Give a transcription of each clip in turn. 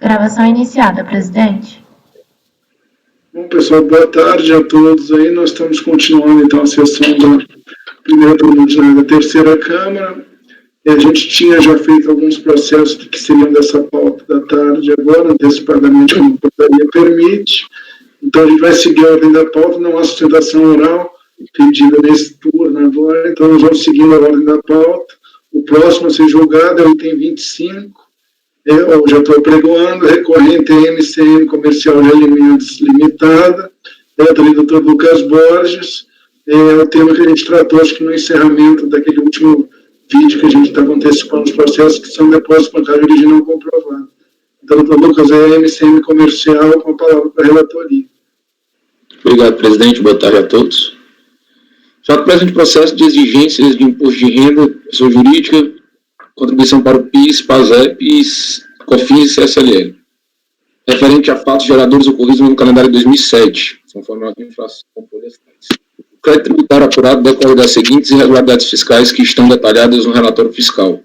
Gravação iniciada, presidente. Bom, pessoal, boa tarde a todos aí. Nós estamos continuando, então, a sessão da primeira turma da terceira Câmara. A gente tinha já feito alguns processos que seriam dessa pauta da tarde agora, antecipadamente, como a portaria permite. Então, a gente vai seguir a ordem da pauta, não há sustentação oral pedida nesse turno agora. Então, nós vamos seguindo a ordem da pauta. O próximo a ser julgado é o item 25. Eu já estou pregoando, recorrente MCM Comercial de Alimentos Limitada, do Dr. Lucas Borges. É o tema que a gente tratou, acho que no encerramento daquele último vídeo que a gente estava antecipando os processos que são depósito bancário original comprovado. Então, Dr. Lucas, é MCM Comercial, com a palavra para a relatoria. Obrigado, presidente. Boa tarde a todos. Já do presente processo de exigências de imposto de renda, pessoa jurídica, contribuição para o PIS, PASEP, COFINS e CSLL. Referente a fatos geradores ocorridos no calendário de 2007, conforme a inflação poliestais. O crédito tributário apurado decorre das seguintes irregularidades fiscais que estão detalhadas no relatório fiscal.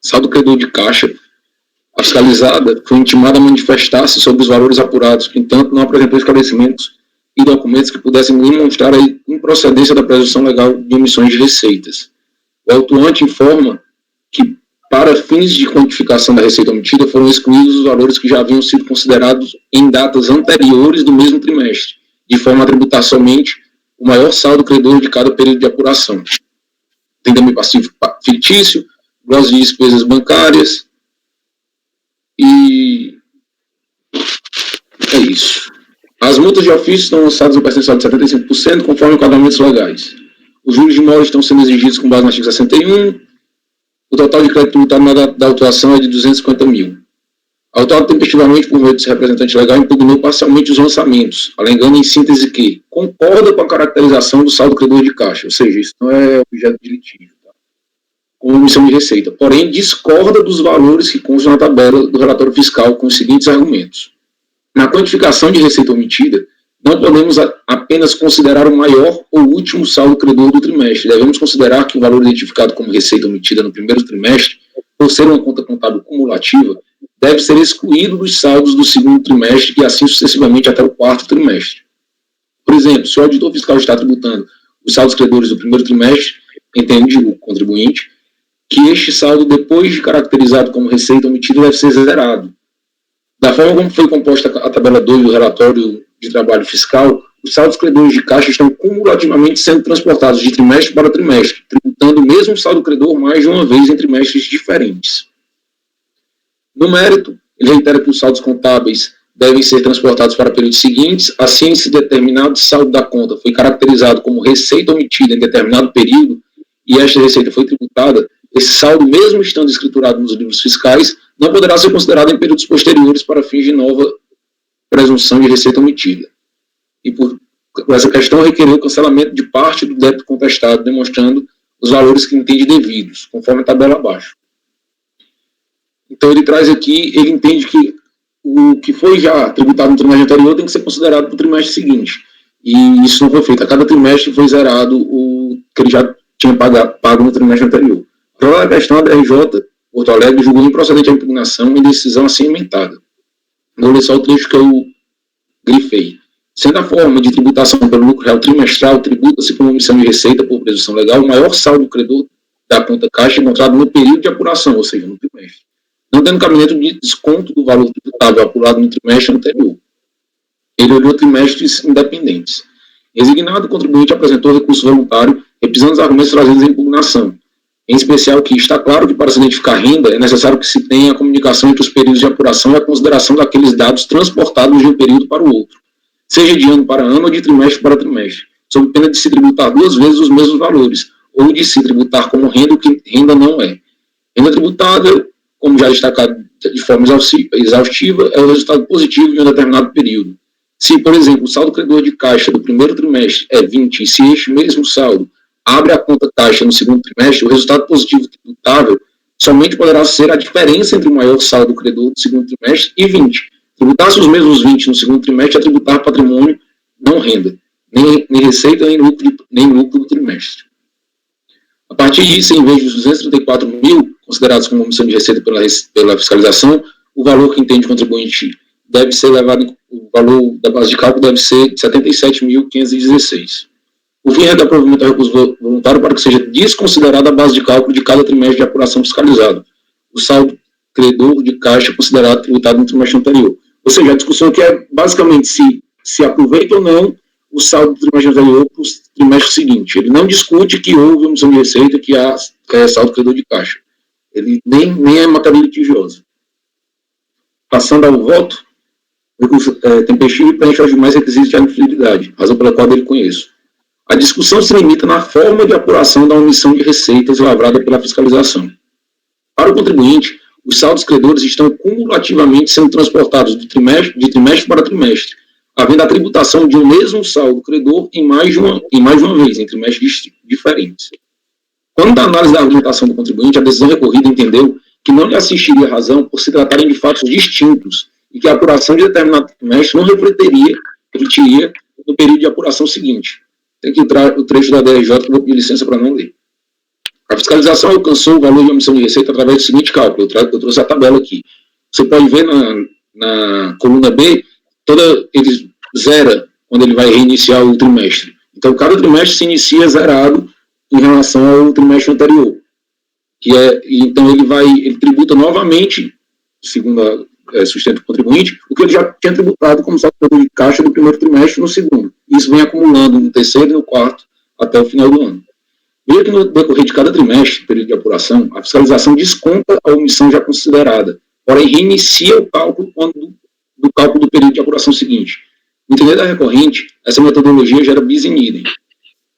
Saldo credor de caixa. A fiscalizada foi intimada a manifestar-se sobre os valores apurados, que, entanto, não apresentou esclarecimentos e documentos que pudessem demonstrar a improcedência da presunção legal de emissões de receitas. O autuante informa que, para fins de quantificação da receita omitida, foram excluídos os valores que já haviam sido considerados em datas anteriores do mesmo trimestre, de forma a tributar somente o maior saldo credor de cada período de apuração. Tem também passivo fictício, glosa de despesas bancárias, e é isso. As multas de ofício estão lançadas no percentual de 75%, conforme enquadramentos legais. Os juros de imóveis estão sendo exigidos com base no artigo 61. O total de crédito tributário da autuação é de 250 mil. Autado tempestivamente por meio desse representante legal, impugnou parcialmente os lançamentos, alegando em síntese que concorda com a caracterização do saldo credor de caixa, ou seja, isso não é objeto de litígio, tá? Com omissão de receita, porém discorda dos valores que constam na tabela do relatório fiscal com os seguintes argumentos. Na quantificação de receita omitida, não podemos apenas considerar o maior ou último saldo credor do trimestre. Devemos considerar que o valor identificado como receita omitida no primeiro trimestre, por ser uma conta contábil cumulativa, deve ser excluído dos saldos do segundo trimestre e assim sucessivamente até o quarto trimestre. Por exemplo, se o auditor fiscal está tributando os saldos credores do primeiro trimestre, entende o contribuinte que este saldo, depois de caracterizado como receita omitida, deve ser zerado. Da forma como foi composta a tabela 2 do relatório de trabalho fiscal, os saldos credores de caixa estão cumulativamente sendo transportados de trimestre para trimestre, tributando o mesmo saldo credor mais de uma vez em trimestres diferentes. No mérito, ele reitera que os saldos contábeis devem ser transportados para períodos seguintes, assim, se determinado saldo da conta foi caracterizado como receita omitida em determinado período e esta receita foi tributada, esse saldo, mesmo estando escriturado nos livros fiscais, não poderá ser considerado em períodos posteriores para fins de nova presunção de receita omitida. E por essa questão requereu o cancelamento de parte do débito contestado, demonstrando os valores que entende devidos, conforme a tabela abaixo. Então ele traz aqui, ele entende que o que foi já tributado no trimestre anterior tem que ser considerado para o trimestre seguinte. E isso não foi feito. A cada trimestre foi zerado o que ele já tinha pago no trimestre anterior. Para a questão, a DRJ Porto Alegre julgou improcedente a impugnação em decisão assim emendada. Vou ler só o trecho que eu grifei. Sendo a forma de tributação pelo lucro real trimestral, tributa-se como omissão de receita por presunção legal o maior saldo credor da conta caixa encontrado no período de apuração, ou seja, no trimestre, não tendo cabimento de desconto do valor tributável apurado no trimestre anterior. Ele olhou trimestres independentes. Resignado, o contribuinte apresentou recurso voluntário, repisando os argumentos trazidos em impugnação. Em especial que está claro que para se identificar renda é necessário que se tenha a comunicação entre os períodos de apuração e a consideração daqueles dados transportados de um período para o outro, seja de ano para ano ou de trimestre para trimestre, sob pena de se tributar duas vezes os mesmos valores, ou de se tributar como renda o que renda não é. Renda tributável, como já destacado de forma exaustiva, é o resultado positivo de um determinado período. Se, por exemplo, o saldo credor de caixa do primeiro trimestre é 20 e se este mesmo saldo abre a conta caixa no segundo trimestre, o resultado positivo tributável somente poderá ser a diferença entre o maior saldo credor do segundo trimestre e 20. Tributar-se os mesmos 20 no segundo trimestre é tributar patrimônio, não renda, nem receita, nem lucro do trimestre. A partir disso, em vez dos 234 mil considerados como omissão de receita pela fiscalização, o valor que entende o contribuinte deve ser levado, o valor da base de cálculo deve ser de 77.516. O fim é dar provimento ao recurso voluntário para que seja desconsiderada a base de cálculo de cada trimestre de apuração fiscalizado. O saldo credor de caixa considerado tributado no trimestre anterior. Ou seja, a discussão aqui é basicamente se aproveita ou não o saldo do trimestre anterior para o trimestre seguinte. Ele não discute que houve omissão de receita, que há saldo credor de caixa. Ele nem é matéria litigiosa. Passando ao voto, o recurso tempestivo e preenche os demais requisitos de admitibilidade, razão pela qual ele conheço. A discussão se limita na forma de apuração da omissão de receitas lavrada pela fiscalização. Para o contribuinte, os saldos credores estão cumulativamente sendo transportados de trimestre para trimestre, havendo a tributação de um mesmo saldo credor em mais de uma vez, em trimestres diferentes. Quanto à análise da argumentação do contribuinte, a decisão recorrida entendeu que não lhe assistiria razão por se tratarem de fatos distintos e que a apuração de determinado trimestre não refletiria no período de apuração seguinte. Tem que entrar o trecho da DRJ, que eu vou pedir licença para não ler. A fiscalização alcançou o valor de omissão de receita através do seguinte cálculo. Eu trouxe a tabela aqui. Você pode ver na coluna B, ele zera quando ele vai reiniciar o trimestre. Então, cada trimestre se inicia zerado em relação ao trimestre anterior. Então, ele tributa novamente, segundo sustento do contribuinte, o que ele já tinha tributado como saldo de caixa do primeiro trimestre no segundo. Isso vem acumulando no terceiro e no quarto até o final do ano. Veja que no decorrer de cada trimestre, período de apuração, a fiscalização desconta a omissão já considerada, porém reinicia o cálculo do cálculo do período de apuração seguinte. No entender da recorrente, essa metodologia gera bis in idem.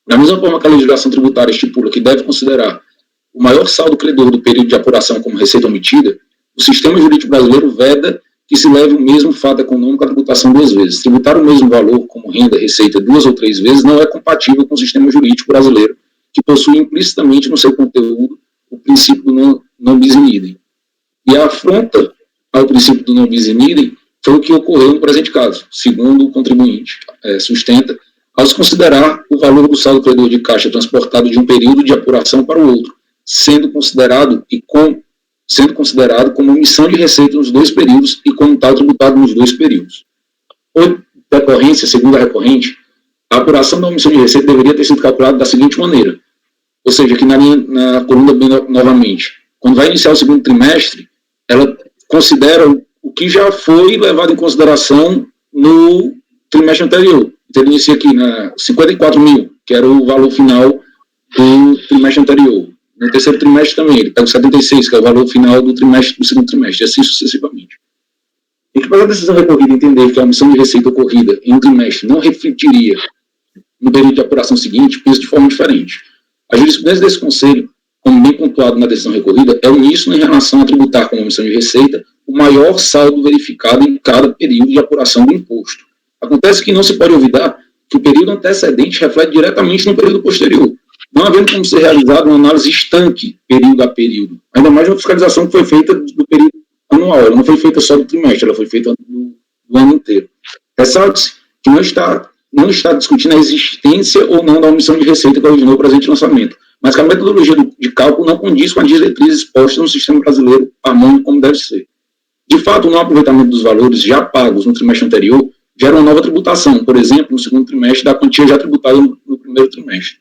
Da mesma forma que a legislação tributária estipula que deve considerar o maior saldo credor do período de apuração como receita omitida, o sistema jurídico brasileiro veda que se leve o mesmo fato econômico à tributação duas vezes. Tributar o mesmo valor como renda, receita, 2 ou 3 vezes não é compatível com o sistema jurídico brasileiro, que possui implicitamente no seu conteúdo o princípio do non bis in idem. E a afronta ao princípio do non bis in idem foi o que ocorreu no presente caso, segundo o contribuinte sustenta, ao se considerar o valor do saldo credor de caixa transportado de um período de apuração para o outro, sendo considerado como omissão de receita nos dois períodos e como tal tributado nos dois períodos. Por decorrência, segundo a recorrente, a apuração da omissão de receita deveria ter sido calculada da seguinte maneira, ou seja, aqui na coluna B novamente, quando vai iniciar o segundo trimestre, ela considera o que já foi levado em consideração no trimestre anterior. Então, ele inicia aqui na 54 mil, que era o valor final do trimestre anterior. No terceiro trimestre também, ele pega o 76, que é o valor final do segundo trimestre, e assim sucessivamente. E que, para a decisão recorrida entender que a omissão de receita ocorrida em um trimestre não refletiria no período de apuração seguinte, pensa de forma diferente. A jurisprudência desse conselho, como bem pontuado na decisão recorrida, é uníssono em relação a tributar como omissão de receita o maior saldo verificado em cada período de apuração do imposto. Acontece que não se pode olvidar que o período antecedente reflete diretamente no período posterior, não havendo como ser realizada uma análise estanque, período a período. Ainda mais uma fiscalização que foi feita do período anual, ela não foi feita só do trimestre, ela foi feita do ano inteiro. Ressalte-se que não está discutindo a existência ou não da omissão de receita que originou o presente lançamento, mas que a metodologia de cálculo não condiz com as diretrizes expostas no sistema brasileiro harmônico como deve ser. De fato, o não aproveitamento dos valores já pagos no trimestre anterior gera uma nova tributação, por exemplo, no segundo trimestre da quantia já tributada no primeiro trimestre.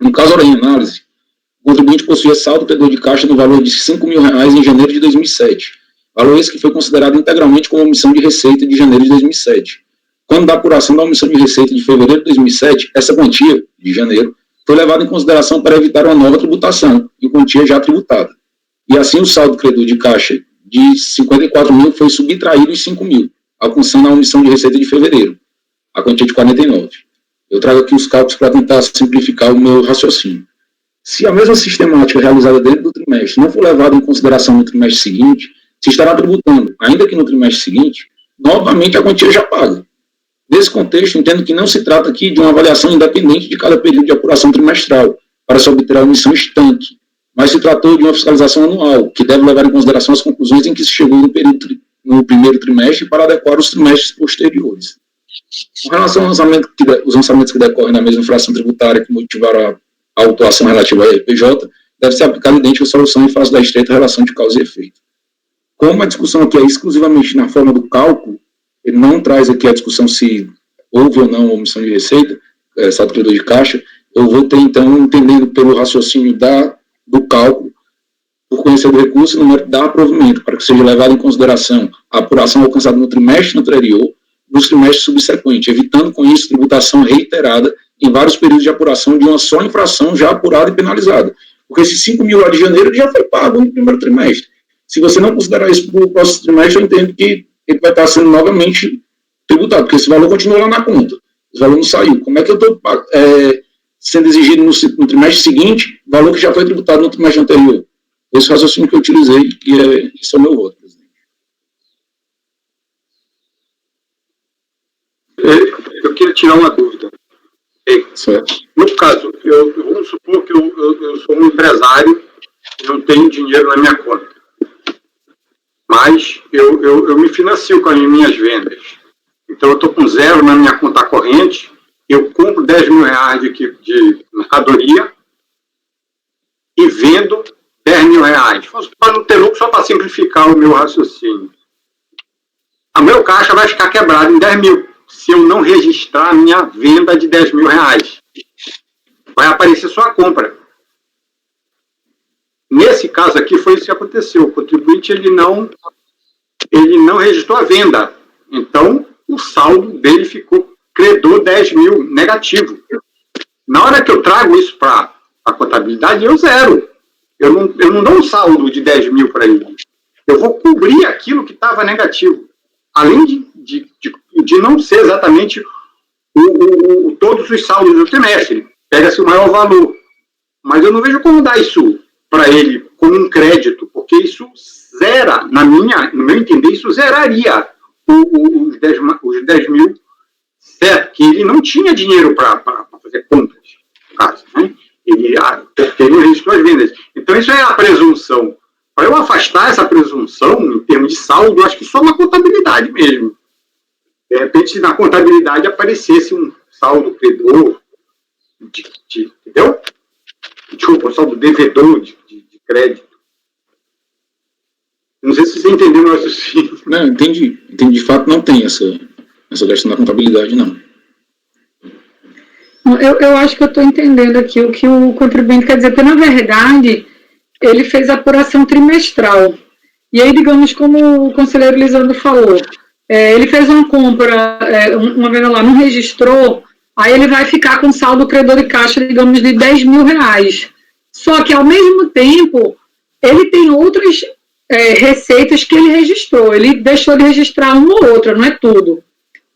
No caso em análise, o contribuinte possuía saldo credor de caixa no valor de R$5 mil em janeiro de 2007, valor esse que foi considerado integralmente como omissão de receita de janeiro de 2007. Quando da apuração da omissão de receita de fevereiro de 2007, essa quantia, de janeiro, foi levada em consideração para evitar uma nova tributação, em quantia já tributada. E assim o saldo credor de caixa de 54 mil foi subtraído em 5 mil, alcançando a omissão de receita de fevereiro, a quantia de 49. Eu trago aqui os cálculos para tentar simplificar o meu raciocínio. Se a mesma sistemática realizada dentro do trimestre não for levada em consideração no trimestre seguinte, se estará tributando, ainda que no trimestre seguinte, novamente a quantia já paga. Nesse contexto, entendo que não se trata aqui de uma avaliação independente de cada período de apuração trimestral, para se obter a omissão estanque, mas se tratou de uma fiscalização anual, que deve levar em consideração as conclusões em que se chegou no primeiro trimestre para adequar os trimestres posteriores. Com relação aos lançamentos que decorrem da mesma infração tributária que motivaram a autuação relativa à RPJ, deve ser aplicada idêntica solução em face da estreita relação de causa e efeito. como a discussão aqui é exclusivamente na forma do cálculo, ele não traz aqui a discussão se houve ou não omissão de receita, saldo credor de caixa, eu vou ter, então, entendendo pelo raciocínio do cálculo, por conhecer o recurso e no mérito da provimento, para que seja levado em consideração a apuração alcançada no trimestre anterior, nos trimestres subsequentes, evitando com isso tributação reiterada em vários períodos de apuração de uma só infração já apurada e penalizada. Porque esses 5 mil lá de janeiro já foi pago no primeiro trimestre. Se você não considerar isso para o próximo trimestre, eu entendo que ele vai estar sendo novamente tributado, porque esse valor continua lá na conta. Esse valor não saiu. Como é que eu estou sendo exigido no trimestre seguinte, valor que já foi tributado no trimestre anterior? Esse raciocínio que eu utilizei, e esse é o meu voto, presidente. Eu queria tirar uma dúvida. Certo. No caso, vamos supor que eu sou um empresário e não tenho dinheiro na minha conta. Mas eu me financio com as minhas vendas. Então, eu estou com zero na minha conta corrente, eu compro 10 mil reais de mercadoria e vendo 10 mil reais. Para não ter lucro, só para simplificar o meu raciocínio. O meu caixa vai ficar quebrado em 10 mil, se eu não registrar a minha venda de 10 mil reais. Vai aparecer só a compra. Nesse caso aqui, foi isso que aconteceu. O contribuinte ele não registrou a venda. Então, o saldo dele ficou credor 10 mil negativo. Na hora que eu trago isso para a contabilidade, eu zero. Eu não dou um saldo de 10 mil para ele. Eu vou cobrir aquilo que estava negativo. Além de não ser exatamente todos os saldos do trimestre. Pega-se o maior valor. Mas eu não vejo como dar isso para ele como um crédito, porque isso zera, no meu entender, isso zeraria os 10 mil, certo? Que ele não tinha dinheiro para fazer compras, no caso, né? Ele não registrou as vendas. Então, isso é a presunção. Para eu afastar essa presunção, em termos de saldo, eu acho que só na contabilidade mesmo. De repente, se na contabilidade aparecesse um saldo credor, entendeu? Desculpa, um saldo devedor de crédito. Não sei se você entendeu o meu raciocínio. Não, entendi. De fato, não tem essa questão da contabilidade, não. Eu acho que eu estou entendendo aqui o que o contribuinte quer dizer, porque, na verdade, ele fez a apuração trimestral. E aí, digamos, como o conselheiro Lisandro falou, ele fez uma compra, uma venda lá, não registrou, aí ele vai ficar com saldo credor de caixa, digamos, de 10 mil reais. Só que, ao mesmo tempo, ele tem outras receitas que ele registrou. Ele deixou de registrar uma ou outra, não é tudo.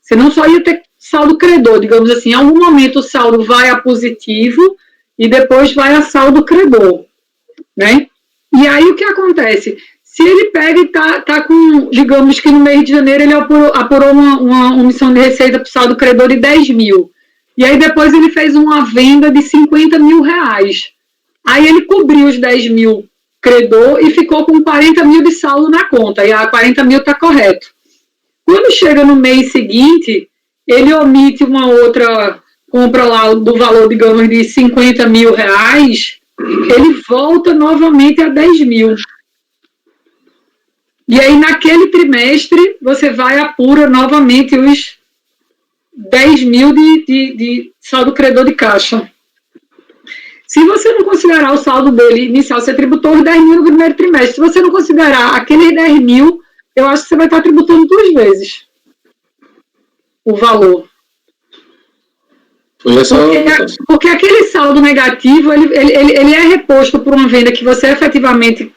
Senão só ia ter saldo credor, digamos assim. Em algum momento o saldo vai a positivo e depois vai a saldo credor, né? E aí o que acontece? Se ele pega e tá com, digamos que no mês de janeiro ele apurou uma omissão de receita para o saldo credor de 10 mil. E aí depois ele fez uma venda de 50 mil reais. Aí ele cobriu os 10 mil credor e ficou com 40 mil de saldo na conta. E a 40 mil está correto. Quando chega no mês seguinte, ele omite uma outra compra lá do valor, digamos, de 50 mil reais, ele volta novamente a 10 mil. E aí, naquele trimestre, você vai e apura novamente os 10 mil de saldo credor de caixa. Se você não considerar o saldo dele inicial, você tributou os 10 mil no primeiro trimestre. Se você não considerar aqueles 10 mil, eu acho que você vai estar tributando 2 vezes o valor. Porque aquele saldo negativo, ele é reposto por uma venda que você efetivamente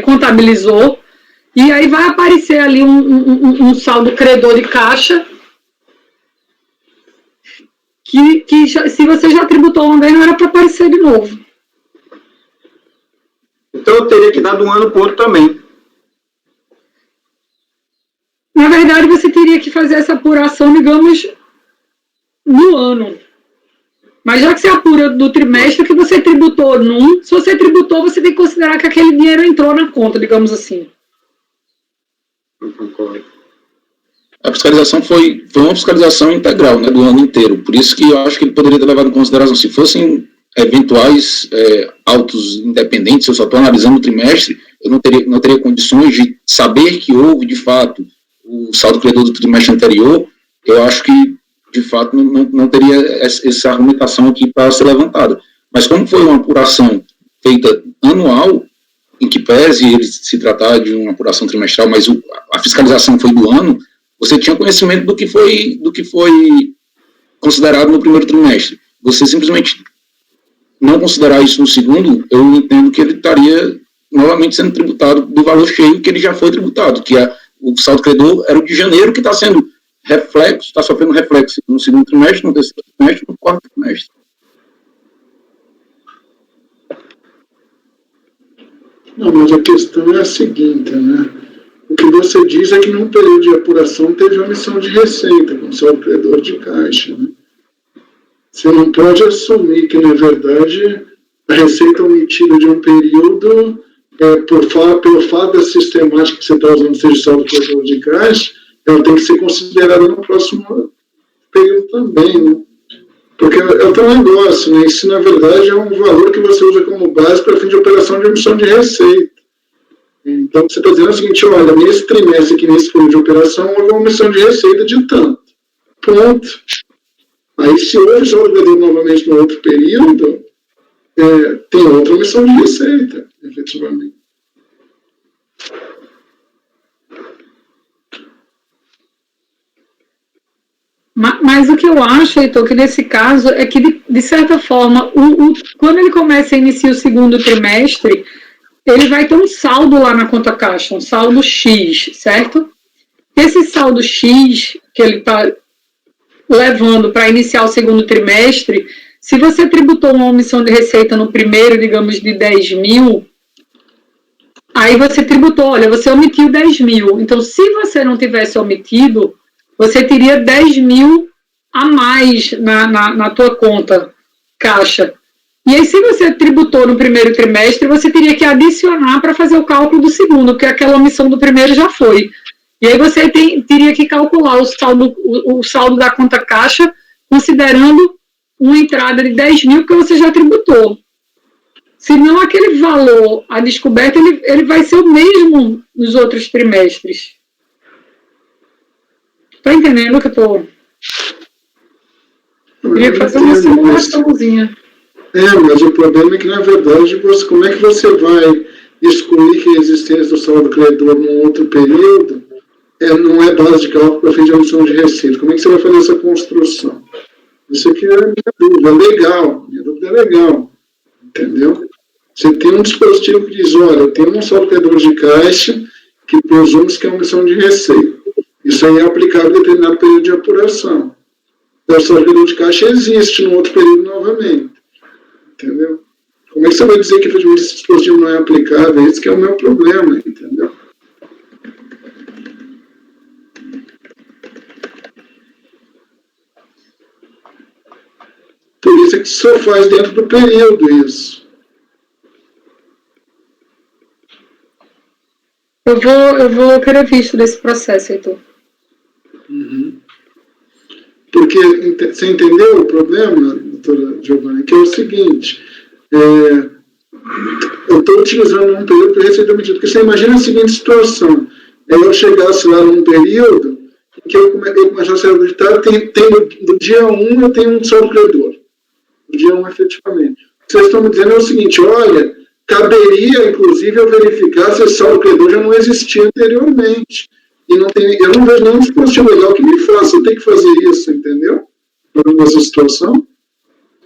contabilizou, e aí vai aparecer ali um saldo credor de caixa que se você já tributou uma vez, não era para aparecer de novo. Então eu teria que dar de um ano para o outro também. Na verdade, você teria que fazer essa apuração, digamos, no ano. Mas já que você apura do trimestre que você tributou se você tributou, você tem que considerar que aquele dinheiro entrou na conta, digamos assim. Eu concordo. A fiscalização foi uma fiscalização integral, né, do ano inteiro. Por isso que eu acho que ele poderia ter levado em consideração. Se fossem eventuais autos independentes, eu só estou analisando o trimestre, eu não teria condições de saber que houve, de fato, o saldo credor do trimestre anterior. Eu acho que, de fato, não teria essa argumentação aqui para ser levantada. Mas como foi uma apuração feita anual, em que pese ele se tratar de uma apuração trimestral, mas a fiscalização foi do ano, você tinha conhecimento do que foi considerado no primeiro trimestre. Você simplesmente não considerar isso no segundo, eu entendo que ele estaria novamente sendo tributado do valor cheio que ele já foi tributado, que o saldo credor era o de janeiro, que está sendo reflexo, está sofrendo reflexo no segundo trimestre, no terceiro trimestre, no quarto trimestre. Não, mas a questão é a seguinte, né? O que você diz é que num período de apuração teve omissão de receita, com saldo credor de caixa, né? Você não pode assumir que, na verdade, a receita omitida de um período, pelo fato da sistemática que você está usando seja saldo credor de caixa, ela tem que ser considerada no próximo período também, né? Porque é o teu negócio, né? Isso, na verdade, é um valor que você usa como base para fim de operação de omissão de receita. Então, você está dizendo o seguinte, olha, nesse trimestre aqui, nesse período de operação, houve uma omissão de receita de tanto. Ponto. Aí, se houve saldo credor novamente no outro período, tem outra omissão de receita, efetivamente. Mas o que eu acho, Heitor, que nesse caso é que, de certa forma, quando ele começa a iniciar o segundo trimestre, ele vai ter um saldo lá na conta caixa, um saldo X, certo? Esse saldo X que ele está levando para iniciar o segundo trimestre, se você tributou uma omissão de receita no primeiro, digamos, de 10 mil, aí você tributou, olha, você omitiu 10 mil. Então, se você não tivesse omitido, você teria 10 mil a mais na tua conta caixa. E aí, se você tributou no primeiro trimestre, você teria que adicionar para fazer o cálculo do segundo, porque aquela omissão do primeiro já foi. E aí você teria que calcular o saldo da conta caixa, considerando uma entrada de 10 mil que você já tributou. Senão, aquele valor a descoberta, ele vai ser o mesmo nos outros trimestres. Está entendendo o que eu estou... Queria fazer uma simulaçãozinha. Mas o problema é que, na verdade, como é que você vai excluir que a existência do saldo credor num outro período não é base de cálculo para fim de omissão de receita? Como é que você vai fazer essa construção? Isso aqui é a minha dúvida. Minha dúvida é legal. Entendeu? Você tem um dispositivo que diz, olha, eu tenho um saldo credor de caixa que presume que é omissão de receita. Isso aí é aplicável em determinado período de apuração. O saldo credor de caixa existe no outro período novamente. Entendeu? Como é que você vai dizer que efetivamente esse dispositivo não é aplicável? Esse que é o meu problema, entendeu? Por isso é que só faz dentro do período isso. Eu vou querer visto desse processo, Heitor. Porque você entendeu o problema, doutora Giovanna? Que é o seguinte, eu estou utilizando um período para receita omitida, porque você imagina a seguinte situação, eu chegasse lá num período em que eu começasse a acreditar, do dia 1 eu tenho um saldo credor, do dia 1 efetivamente. O que vocês estão me dizendo é o seguinte, olha, caberia inclusive eu verificar se esse saldo credor já não existia anteriormente. E eu não vejo nenhum dispositivo legal que me faça ter que fazer isso, entendeu? Nessa situação.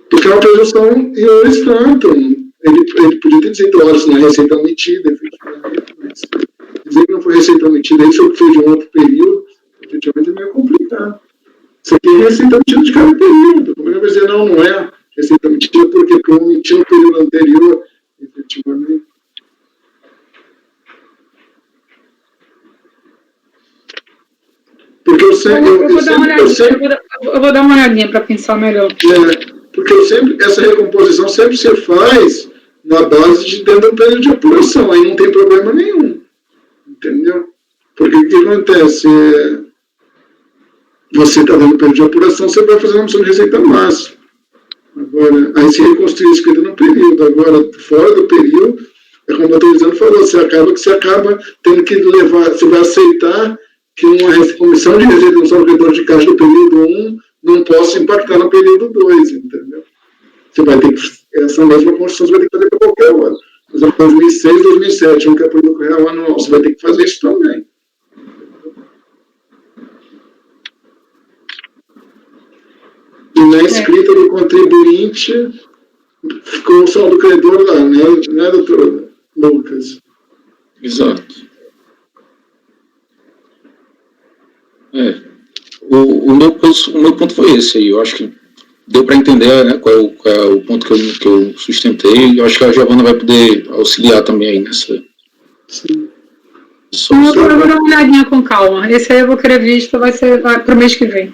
Porque é uma presunção e eles tratam. Ele podia ter dito, olha, se não é receita omitida, efetivamente, mas dizer que não foi receita omitida, isso foi de um outro período, efetivamente é meio complicado. Isso aqui é receita omitida de cada período. Como é que vai dizer, não é receita omitida porque eu omiti no período anterior, efetivamente. Porque eu vou dar uma olhadinha para pensar melhor. Porque essa recomposição sempre se faz na base de dentro do período de apuração, aí não tem problema nenhum. Entendeu? Porque o que acontece? Você está dando período de apuração, você vai fazer uma omissão de receita máxima. Agora, aí se reconstruir a escrita no período, agora, fora do período, é como o doutor Lisandro falou, você acaba tendo que levar, você vai aceitar que uma comissão de receita no salvador de caixa do período 1 não possa impactar no período 2, entendeu? Você vai ter que, essa mesma construção você vai ter que fazer para qualquer ano. Por exemplo, 2006, 2007, um que é produto real anual, você vai ter que fazer isso também. E na escrita do contribuinte, ficou o saldo credor lá, né, doutor Lucas? Exato. O meu ponto foi esse aí. Eu acho que deu para entender, né, qual é o ponto que eu sustentei. Eu acho que a Giovana vai poder auxiliar também aí nessa. Sim. Eu vou dar uma olhadinha com calma. Esse aí eu vou querer vista, vai para o mês que vem.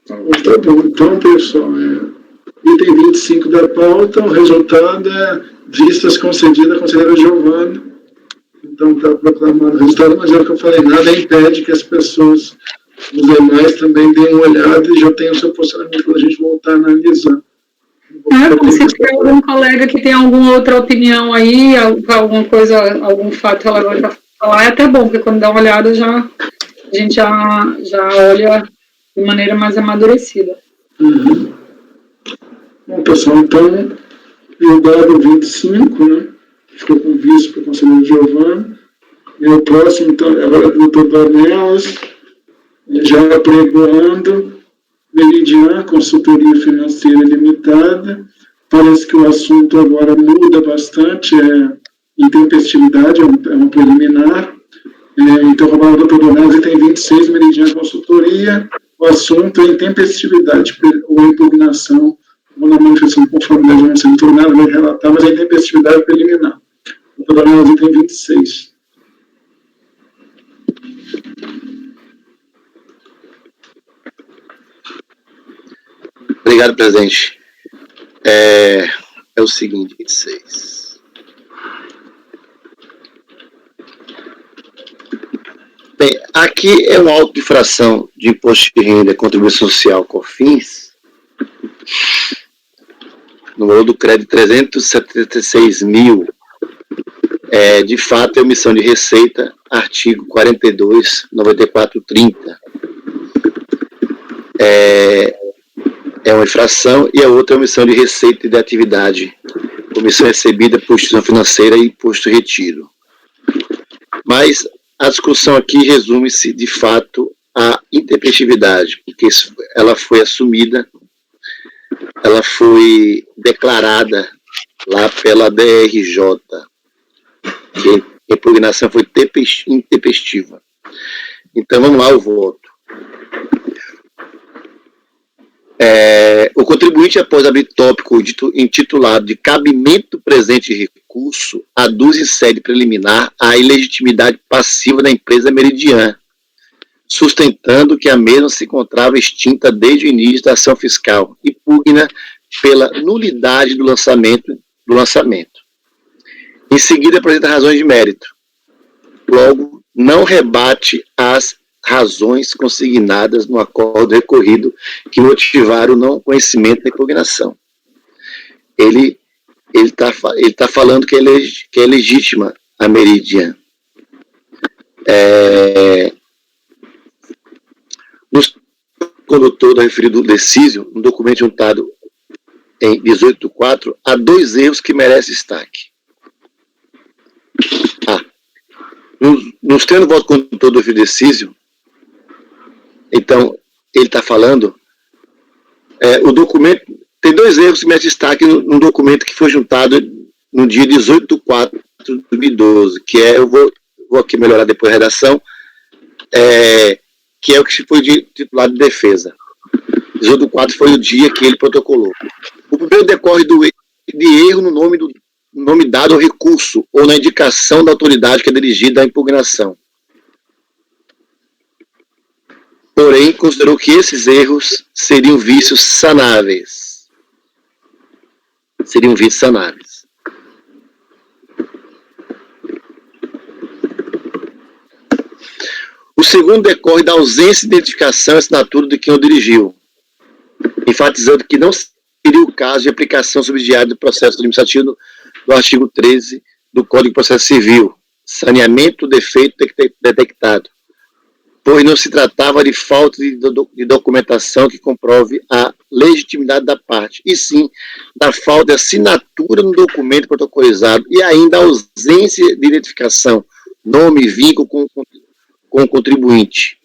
Tá bom. Então, pessoal, item 25 da pauta, o resultado é vistas concedidas à conselheira Giovana. Então, está proclamado o resultado, mas é o que eu falei, nada impede que as pessoas, os demais, também deem uma olhada e já tenham o seu posicionamento para a gente voltar a analisar. Se tiver algum colega que tem alguma outra opinião aí, alguma coisa, algum fato relevante para falar, é até bom, porque quando dá uma olhada, a gente já olha de maneira mais amadurecida. Uhum. Bom, pessoal, então, eu dado 25, né? Ficou com vice para o conselheiro Giovana. E o próximo, então, agora é o doutor Dornelas, já apregoando, Meridian, Consultoria Financeira Limitada. Parece que o assunto agora muda bastante, intempestividade, é um preliminar. Então, o doutor Dornelas tem 26, Meridian Consultoria. O assunto é intempestividade ou impugnação, ou na manifestação de conformidade não sendo tornada, vai relatar, mas a intempestividade preliminar. O doutor Dornelas tem 26. Obrigado, presidente. É o seguinte, 26. Bem, aqui é uma auto-infração de imposto de renda, contribuição social, COFINS, no valor do crédito 376 mil. De fato, é omissão de receita, artigo 42, 94, 30. É uma infração, e a outra é omissão de receita e de atividade, comissão recebida por instituição financeira e imposto retiro. Mas a discussão aqui resume-se, de fato, à intempestividade, porque ela foi assumida, ela foi declarada lá pela DRJ, que a impugnação foi intempestiva. Então, vamos lá, o voto. O contribuinte, após abrir tópico intitulado de cabimento presente de recurso, aduz em sede preliminar a ilegitimidade passiva da empresa Meridian, sustentando que a mesma se encontrava extinta desde o início da ação fiscal e pugna pela nulidade do lançamento. Em seguida, apresenta razões de mérito. Logo, não rebate as razões consignadas no acordo recorrido que motivaram o não conhecimento da impugnação. Ele tá falando que é legítima a Meridian. No condutor do referido decísio, no documento juntado em 18.4, há 2 erros que merecem destaque. Nos termos do voto condutor do referido decísio, então, ele está falando, o documento, tem 2 erros que merecem destaque no documento que foi juntado no dia 18/4 de 2012, que eu vou aqui melhorar depois a redação, que é o que foi titulado de defesa. 18/4 foi o dia que ele protocolou. O primeiro decorre de erro no nome dado ao recurso ou na indicação da autoridade que é dirigida à impugnação. Porém, considerou que esses erros seriam vícios sanáveis. O segundo decorre da ausência de identificação e assinatura de quem o dirigiu, enfatizando que não seria o caso de aplicação subsidiária do processo administrativo do artigo 13 do Código de Processo Civil, saneamento do defeito detectado, pois não se tratava de falta de documentação que comprove a legitimidade da parte, e sim da falta de assinatura no documento protocolizado e ainda a ausência de identificação, nome e vínculo com o contribuinte,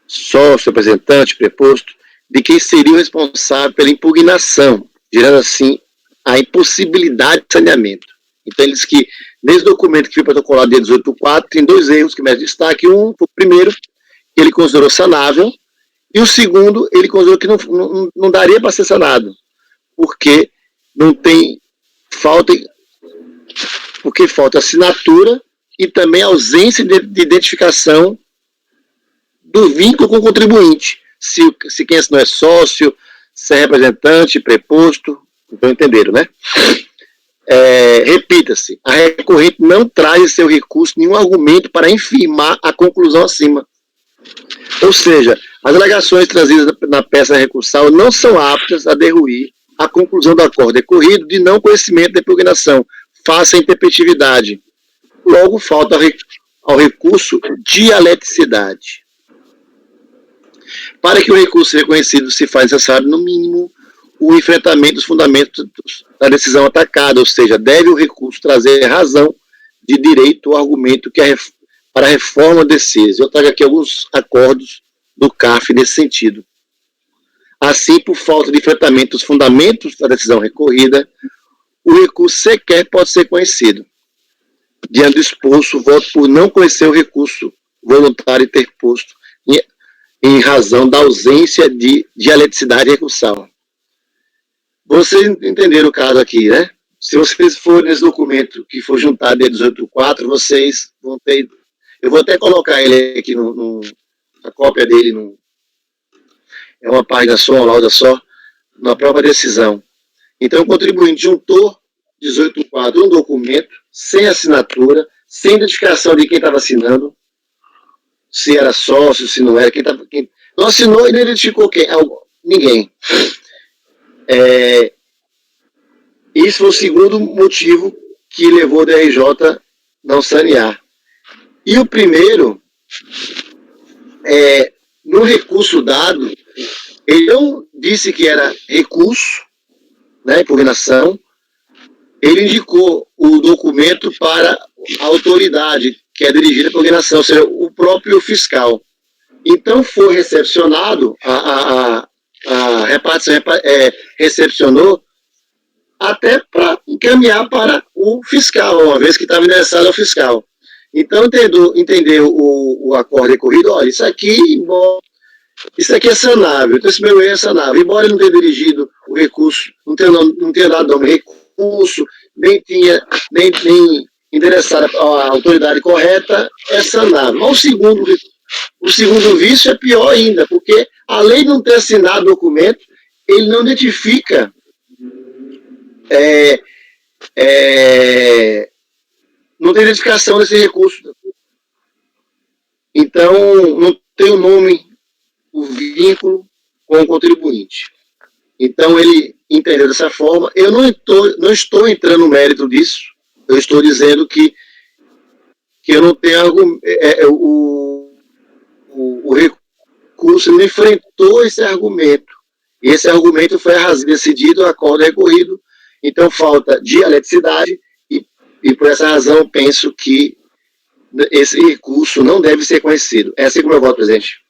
sócio, representante, preposto, de quem seria o responsável pela impugnação, gerando assim a impossibilidade de saneamento. Então, ele diz que, nesse documento que foi protocolado dia 18/4, tem dois erros que merecem destaque. Um, o primeiro, que ele considerou sanável, e o segundo, ele considerou que não daria para ser sanado, porque não tem falta, porque falta assinatura e também ausência de identificação do vínculo com o contribuinte. Se quem assinou é sócio, se é representante, preposto, então entenderam, né? Repita-se, a recorrente não traz em seu recurso nenhum argumento para infirmar a conclusão acima. Ou seja, as alegações trazidas na peça recursal não são aptas a derruir a conclusão do acordo decorrido de não conhecimento da impugnação, face à intempestividade. Logo, falta ao recurso dialeticidade. Para que o recurso seja reconhecido, se faz necessário, no mínimo, o enfrentamento dos fundamentos da decisão atacada, ou seja, deve o recurso trazer razão de direito ou argumento para a reforma decisa. Eu trago aqui alguns acordos do CARF nesse sentido. Assim, por falta de enfrentamento dos fundamentos da decisão recorrida, o recurso sequer pode ser conhecido. Diante do exposto, voto por não conhecer o recurso voluntário interposto em razão da ausência de dialeticidade recursal. Vocês entenderam o caso aqui, né? Se vocês forem nesse documento que for juntado dia 18/4, vocês vão ter... Eu vou até colocar ele aqui, a cópia dele, é uma página só, uma lauda só, na própria decisão. Então, o contribuinte juntou 18/4 um documento, sem assinatura, sem identificação de quem estava assinando, se era sócio, se não era, quem não assinou e não identificou quem, ninguém. Isso foi o segundo motivo que levou o DRJ não sanear. E o primeiro, no recurso dado, ele não disse que era recurso, né, impugnação, ele indicou o documento para a autoridade que é dirigida à impugnação, ou seja, o próprio fiscal. Então foi recepcionado, a repartição recepcionou até para encaminhar para o fiscal, uma vez que estava endereçado ao fiscal. Então entendeu o acordo recorrido, olha, isso aqui é sanável, então esse meu erro é sanável, embora ele não tenha dirigido o recurso, não tenha dado nome recurso, nem endereçado a autoridade correta, é sanável. Mas o segundo vício é pior ainda, porque além de não ter assinado o documento, ele não identifica não tem identificação desse recurso. Então, não tem o nome, o vínculo com o contribuinte. Então, ele entendeu dessa forma. Eu não estou entrando no mérito disso. Eu estou dizendo que eu não tenho o recurso não enfrentou esse argumento. E esse argumento foi decidido, o acordo recorrido. Então, falta dialeticidade e por essa razão, penso que esse recurso não deve ser conhecido. Essa é como eu voto, presidente.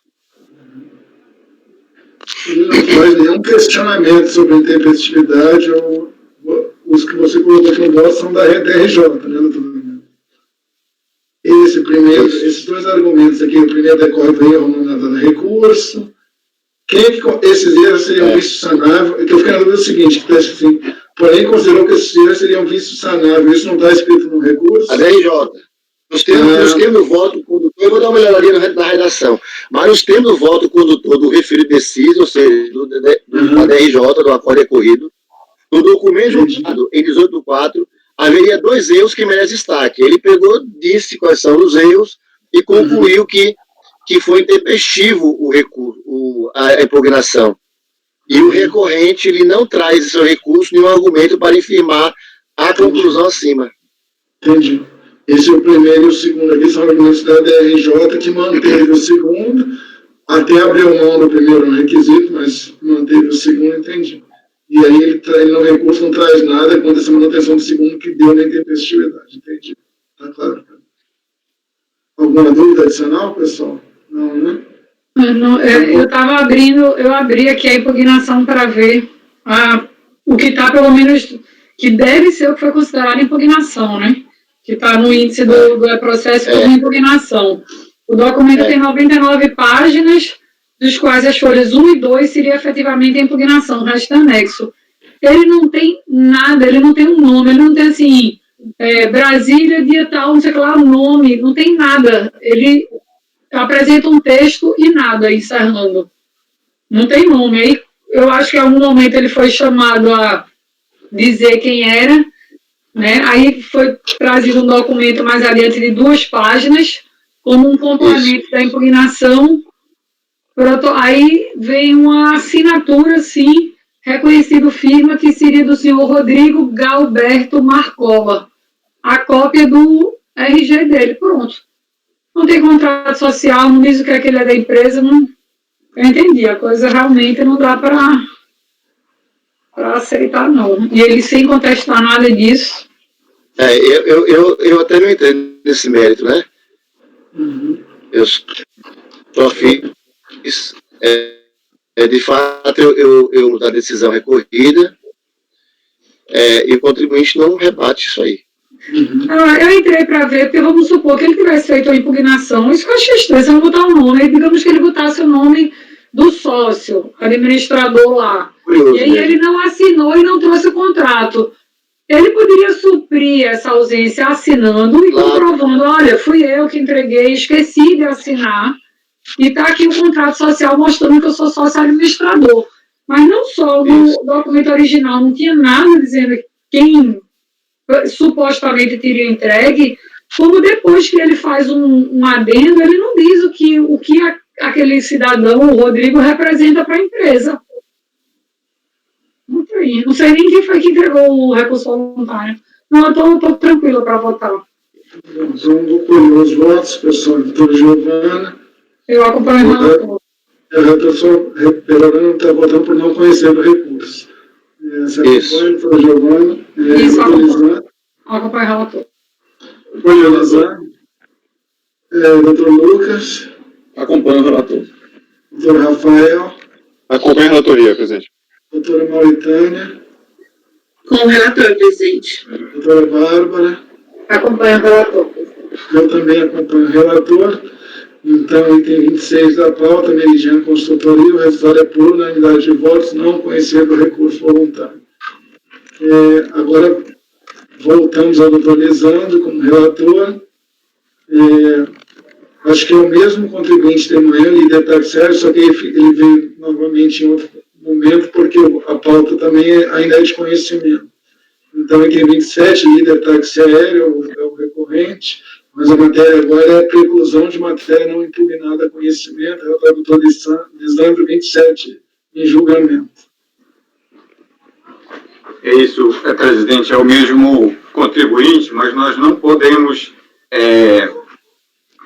Não faz nenhum questionamento sobre a intempestividade ou os que você colocou aqui no voto são da DRJ, né, doutor? Esses dois argumentos aqui, o primeiro decorre do erro no dado recurso. Esses erros seriam vício sanável? Eu estou ficando na dúvida do seguinte, que está assim, porém considerou que esses erros seriam vício sanável. Isso não está escrito no recurso? A DRJ. Nos termos do voto condutor, eu vou dar uma olhadinha na redação, mas nos termos do voto condutor do referido deciso, ou seja, da DRJ, do acordo recorrido, no documento juntado em 18/4, haveria dois erros que merecem destaque. Ele disse quais são os erros e concluiu que foi intempestivo o recurso, a impugnação. E o recorrente, ele não traz em seu recurso nenhum argumento para infirmar a conclusão acima. Entendi. Esse é o primeiro e o segundo aqui, são argumentos da DRJ que manteve o segundo, até abriu mão do primeiro requisito, mas manteve o segundo, entendi. E aí ele no recurso não traz nada contra essa manutenção do segundo que deu na intempestividade, entendi. Tá claro. Alguma dúvida adicional, pessoal? Não, né? Eu abri aqui a impugnação para ver o que está, pelo menos, que deve ser o que foi considerado impugnação, né? Que está no índice do processo como impugnação. O documento tem 99 páginas, dos quais as folhas 1 e 2 seria efetivamente a impugnação, o resto é anexo. Ele não tem nada, ele não tem um nome, ele não tem assim, Brasília, dia tal, não sei lá, o nome, não tem nada. Ele apresenta um texto e nada, encerrando. Não tem nome. Aí eu acho que em algum momento ele foi chamado a dizer quem era, né? Aí foi trazido um documento mais adiante de 2 páginas, como um complemento da impugnação. Aí vem uma assinatura, sim, reconhecido firma, que seria do senhor Rodrigo Galberto Marcola. A cópia do RG dele, pronto. Não tem contrato social, não diz o que é que ele é da empresa, não. Eu entendi, a coisa realmente não dá para aceitar, não. E ele sem contestar nada disso. Eu até não entendo nesse mérito, né? Eu só fiz, de fato, eu da decisão recorrida, e o contribuinte não rebate isso aí. Eu entrei para ver, porque vamos supor que ele tivesse feito a impugnação, isso que eu achei estranho, você não botar o nome, digamos que ele botasse o nome do sócio, administrador lá, curioso, e aí ele não assinou e não trouxe o contrato. Ele poderia suprir essa ausência assinando e comprovando, olha, fui eu que entreguei, esqueci de assinar, e está aqui o contrato social mostrando que eu sou sócio administrador. Mas não só no documento original, não tinha nada dizendo quem supostamente teria entregue, como depois que ele faz um adendo, ele não diz o que aquele cidadão, o Rodrigo, representa para a empresa. Não sei nem quem foi que entregou o recurso voluntário. Não, eu estou tranquila para votar. Então, vou colher os votos, pessoal. Doutora Giovana. Eu acompanho o relator. A pessoa está votando por não conhecer o recurso. Acompanha, doutora Giovana. Isso, acompanho o relator. Polionizar. Doutor Lucas. Acompanho o relator. Doutor Rafael. Acompanho a relatoria, presidente. Doutora Mauritânia. Com o relator, presidente. Doutora Bárbara. Acompanho o relator. Eu também acompanho o relator. Então, item 26 da pauta, Meridiana Consultoria, o resultado é por unanimidade de votos, não conhecendo o recurso voluntário. Agora, voltamos ao doutor Lisandro como relator. Acho que é o mesmo contribuinte de manhã, líder taxário, só que ele veio novamente em outro momento, porque a pauta também ainda é de conhecimento. Então, item 27, líder táxi aéreo, é o recorrente, mas a matéria agora é preclusão de matéria não impugnada a conhecimento, é o doutor Lisandro 27, em julgamento. É isso, presidente, é o mesmo contribuinte, mas nós não podemos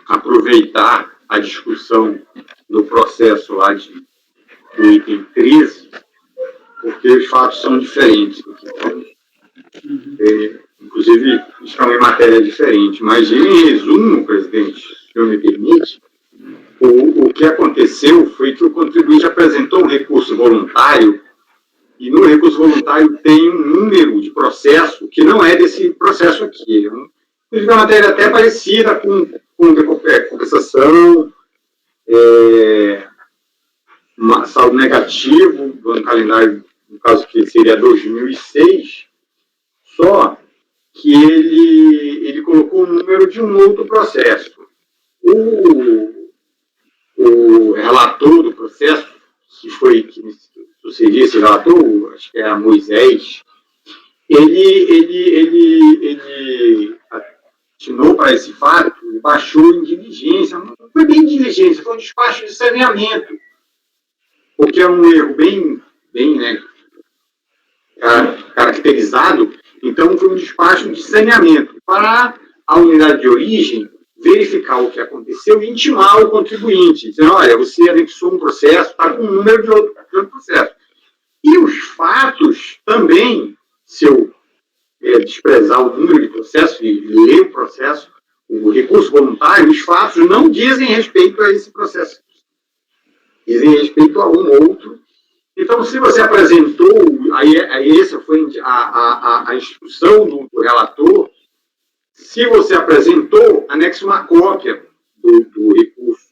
aproveitar a discussão do processo lá do item 13, porque os fatos são diferentes. Inclusive, estão em matéria diferente. Mas, em resumo, presidente, se o senhor me permite, o que aconteceu foi que o contribuinte apresentou um recurso voluntário, e no recurso voluntário tem um número de processo que não é desse processo aqui. Inclusive, a matéria até parecida com compensação, saldo negativo do ano calendário, no caso que seria 2006, só que ele colocou o número de um outro processo. O relator do processo, que sucederia esse relator, acho que é a Moisés, ele atinou para esse fato e baixou em diligência. Não foi bem diligência, foi um despacho de saneamento, porque é um erro bem bem, né, caracterizado. Então, foi um despacho de saneamento para a unidade de origem verificar o que aconteceu e intimar o contribuinte, dizendo, olha, você anexou um processo, está com um número de outro processo. E os fatos também, se eu desprezar o número de processos e ler o processo, o recurso voluntário, os fatos não dizem respeito a esse processo. Dizem respeito a um outro. Então, se você apresentou, aí essa foi a instrução do relator, se você apresentou, anexe uma cópia do recurso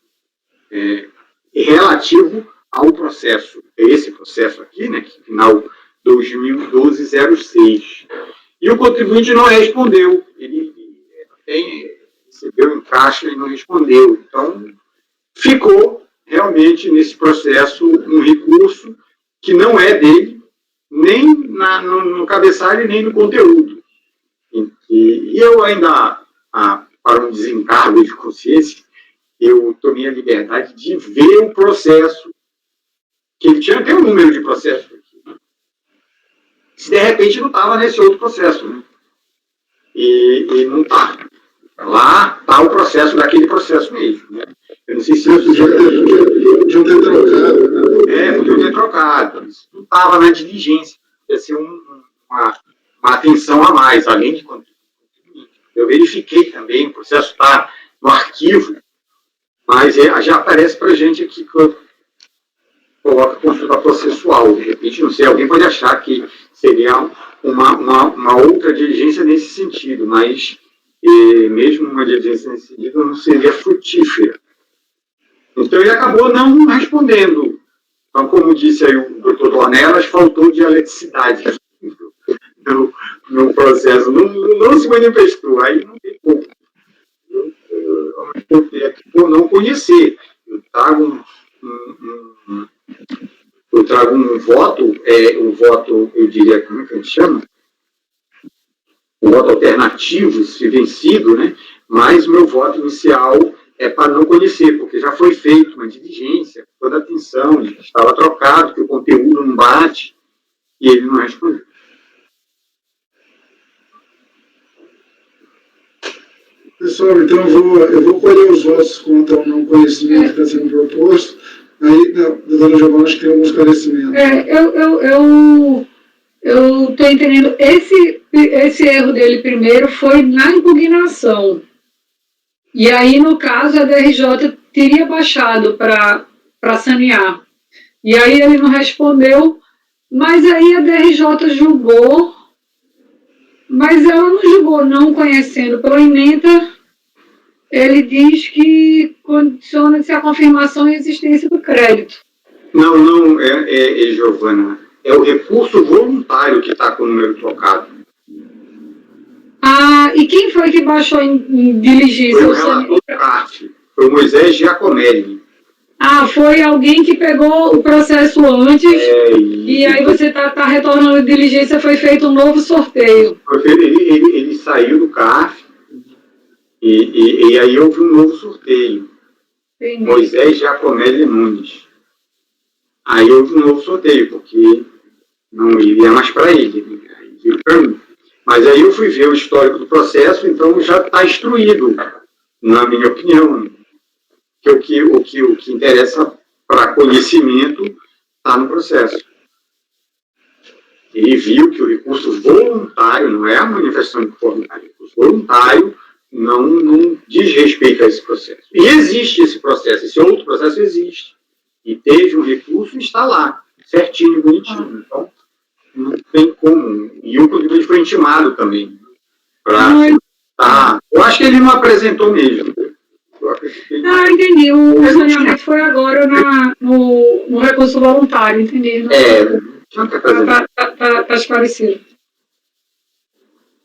relativo ao processo. Esse processo aqui, né, que final 2012-06. E o contribuinte não respondeu. Ele recebeu em caixa e não respondeu. Então, ficou realmente nesse processo um recurso que não é dele, nem no cabeçalho, nem no conteúdo. E eu ainda, para um desencargo de consciência, eu tomei a liberdade de ver o processo, que ele tinha até um número de processos aqui. Se de repente não estava nesse outro processo, né? E não está. Lá está o processo daquele processo mesmo, né? Eu não sei se isso Podiam ter trocado, né? podiam ter trocado. Isso não estava na diligência. Ia ser uma atenção a mais, além de contribuinte. Eu verifiquei também, o processo está no arquivo, mas já aparece para a gente aqui que eu coloco consulta processual. De repente, não sei, alguém pode achar que seria uma outra diligência nesse sentido, mas mesmo uma diligência nesse sentido não seria frutífera. Então, ele acabou não respondendo. Então, como disse aí o doutor Dornelas, faltou dialeticidade no processo. Não se manifestou. Aí não tem como. Por não conhecer. Eu trago um voto, eu diria, como é que a gente chama? Um voto alternativo, se vencido, né? Mas o meu voto inicial é para não conhecer, porque já foi feita uma diligência, toda a atenção, de que estava trocado, que o conteúdo não bate, e ele não respondeu. Pessoal, então eu vou colher os votos contra o não conhecimento que está sendo proposto. Aí, doutora Giovana, acho que tem algum esclarecimento. Eu estou entendendo. Esse erro dele primeiro foi na impugnação. E aí, no caso, a DRJ teria baixado para sanear. E aí ele não respondeu, mas aí a DRJ julgou, mas ela não julgou não conhecendo pela ementa. Ele diz que condiciona-se a confirmação e existência do crédito. Não, Giovana. É o recurso voluntário que está com o número trocado. E quem foi que baixou em diligência? Foi o relator do CARF. Foi o Moisés Giacomelli. Foi alguém que pegou o processo antes e aí você está retornando a diligência, foi feito um novo sorteio. Ele saiu do CARF e aí houve um novo sorteio. Entendi. Moisés Giacomelli Nunes. Aí houve um novo sorteio, porque não iria mais para ele, iria para mim. Mas aí eu fui ver o histórico do processo, então já está instruído, na minha opinião, que o que interessa para conhecimento está no processo. Ele viu que o recurso voluntário, não é a manifestação de conformidade, o recurso voluntário não diz respeito a esse processo. E existe esse processo, esse outro processo existe. E teve um recurso e está lá, certinho, bonitinho. Então, não tem como. E o contribuinte foi intimado também. Eu acho que ele não apresentou mesmo. Entendi. O saneamento foi agora no recurso voluntário, entendi. Está esclarecido.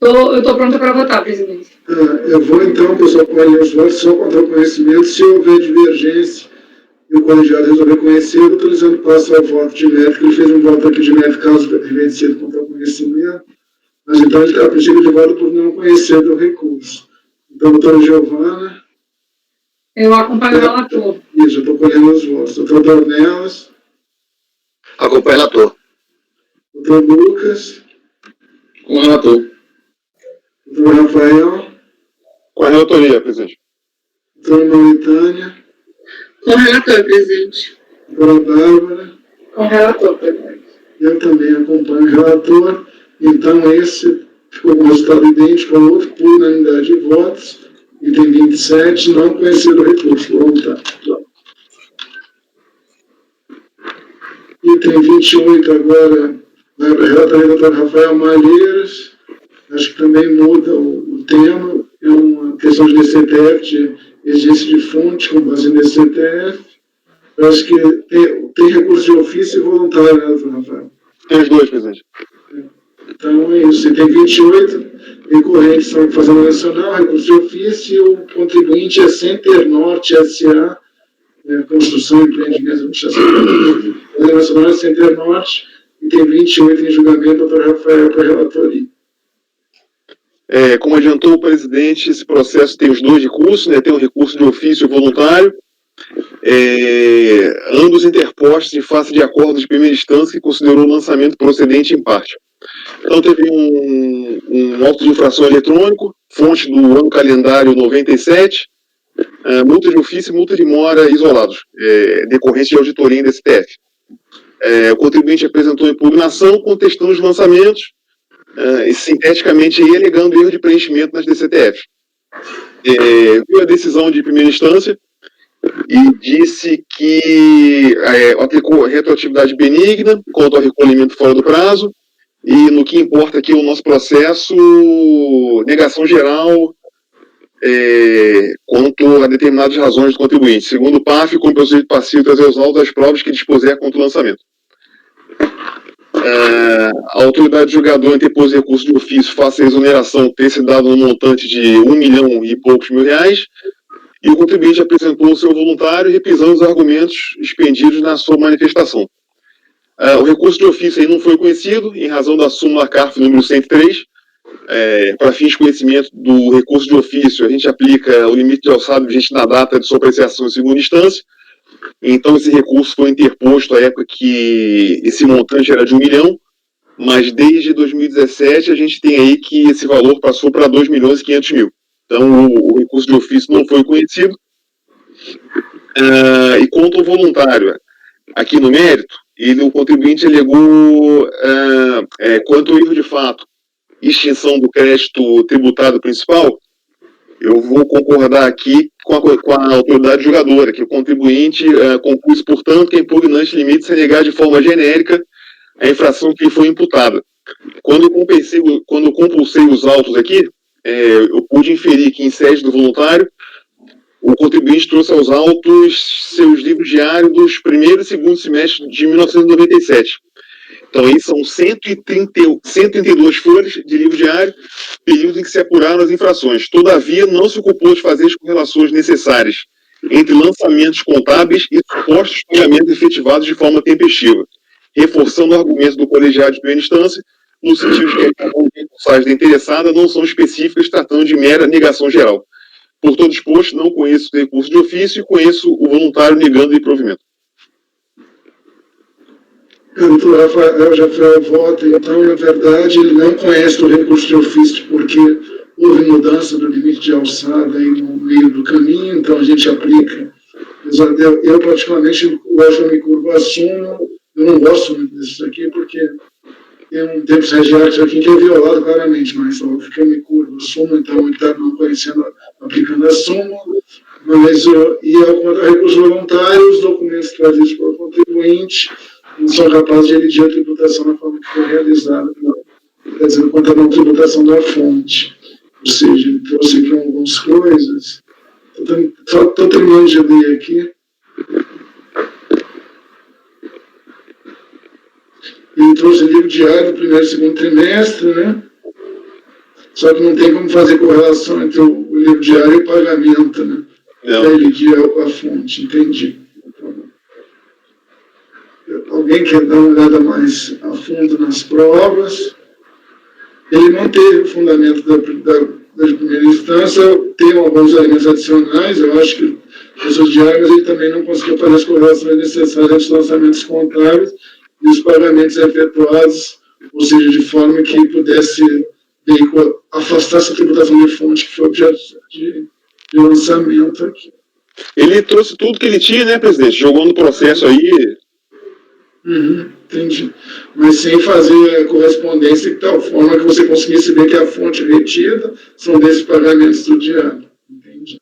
Eu estou pronta para votar, presidente. Eu vou então, pessoal, colher os votos só contra o conhecimento. Se houver divergência e o colegiado resolver conhecer, o utilizando passa ao voto de mérito, ele fez um voto aqui de mérito caso venha sido contra o conhecimento, mas então ele está a princípio de voto por não conhecer do recurso. Então, doutora Giovana. Eu acompanho o relator. Isso, eu estou colhendo os votos. Doutor Dornelas. Acompanho o relator. Doutor Lucas. Com o relator. Doutor Rafael. Com a relatoria, presidente. Doutora Mauritânia. Com o relator, presidente. Doutora Bárbara. Com o relator, presidente. Eu também acompanho o relator. Então, esse ficou com resultado idêntico ao outro, por unanimidade de votos. Item 27, não conhecido o recurso voluntário. Item 28, agora, vai para a relatoria do Dr. Rafael Malheiros. Acho que também muda o tema. É uma questão de DCTF, de exigência de fonte, com base em DCTF. Eu acho que tem recurso de ofício e voluntário, né, Dr. Rafael? Tem os dois, presidente. Então é isso. Item 28, recorrentes são Fazenda Nacional, recurso de ofício, e o contribuinte é Center Norte S.A., Construção, Empreendimento, Administração. Fazenda Nacional é Center Norte, item 28 em julgamento, Dr. Rafael, para a relatoria. Como adiantou o presidente, esse processo tem os dois recursos, né? Tem um recurso de ofício voluntário, ambos interpostos em face de acordo de primeira instância que considerou o lançamento procedente em parte. Então teve um auto de infração eletrônico, fonte do ano calendário 97, multa de ofício e multa de mora isolados, decorrente de auditoria em DCTF. O contribuinte apresentou impugnação contestando os lançamentos, sinteticamente aí, alegando erro de preenchimento nas DCTF. Viu a decisão de primeira instância e disse que aplicou retroatividade benigna quanto ao recolhimento fora do prazo, e no que importa aqui o nosso processo, negação geral quanto a determinadas razões do contribuinte. Segundo o PAF, como procedimento passivo, trazer os autos das provas que dispuser contra o lançamento. A autoridade julgadora interpôs recurso de ofício face à exoneração ter sido dado no montante de R$1 milhão e poucos mil, e o contribuinte apresentou o seu voluntário repisando os argumentos expendidos na sua manifestação. O recurso de ofício aí não foi conhecido, em razão da súmula CARF número 103, para fins de conhecimento do recurso de ofício, a gente aplica o limite de alçado vigente na data de sua apreciação em segunda instância. Então, esse recurso foi interposto à época que esse montante era de R$1 milhão, mas desde 2017 a gente tem aí que esse valor passou para R$2 milhões e 500 mil. Então, o recurso de ofício não foi conhecido. E quanto ao voluntário, aqui no mérito, o contribuinte alegou, quanto ao erro de fato, extinção do crédito tributado principal, eu vou concordar aqui com a autoridade julgadora, que o contribuinte conclui, portanto, que é impugnante limite-se a negar de forma genérica a infração que lhe foi imputada. Quando eu compulsei os autos aqui, eu pude inferir que, em sede do voluntário, o contribuinte trouxe aos autos seus livros diários dos primeiro e segundo semestres de 1997. Então, aí são 132 folhas de livro diário, período em que se apuraram as infrações. Todavia, não se ocupou de fazer as correlações necessárias entre lançamentos contábeis e supostos pagamentos efetivados de forma tempestiva, reforçando o argumento do colegiado de primeira instância, no sentido de que as mensagens da interessada não são específicas, tratando de mera negação geral. Por todo exposto, não conheço o recurso de ofício e conheço o voluntário negando o improvimento. Doutor Rafael já foi ao voto, então, na verdade, ele não conhece o recurso de ofício, porque houve mudança do limite de alçada aí no meio do caminho, então a gente aplica. Eu particularmente, hoje eu me curvo, assumo, eu não gosto muito disso aqui, porque tem um tempo regiário aqui que é violado claramente, mas óbvio que eu me curvo, assumo, então ele está não conhecendo, aplicando a súmula, mas, e ao quanto ao recurso voluntário, os documentos trazidos pelo contribuinte não são capazes de eleger a tributação na forma que foi realizada, quer dizer, quanto à não tributação da fonte. Ou seja, ele trouxe aqui algumas coisas. Estou terminando de ler aqui. Ele trouxe o livro diário do primeiro e segundo trimestre, né? Só que não tem como fazer correlação entre o livro diário e o pagamento, né? Para eleger a fonte, entendi. Alguém quer dar uma olhada mais a fundo nas provas? Ele não teve o fundamento da primeira instância, tem alguns elementos adicionais, eu acho que os diários ele também não conseguiu fazer as correlações necessárias entre os lançamentos contábeis e os pagamentos efetuados ou seja, de forma que pudesse afastar essa tributação de fonte que foi objeto de lançamento aqui. Ele trouxe tudo que ele tinha, né, presidente? Jogou no processo aí. Entendi. Mas sem fazer a correspondência de tal forma que você conseguisse ver que a fonte retida são desses pagamentos do diário. Entendi.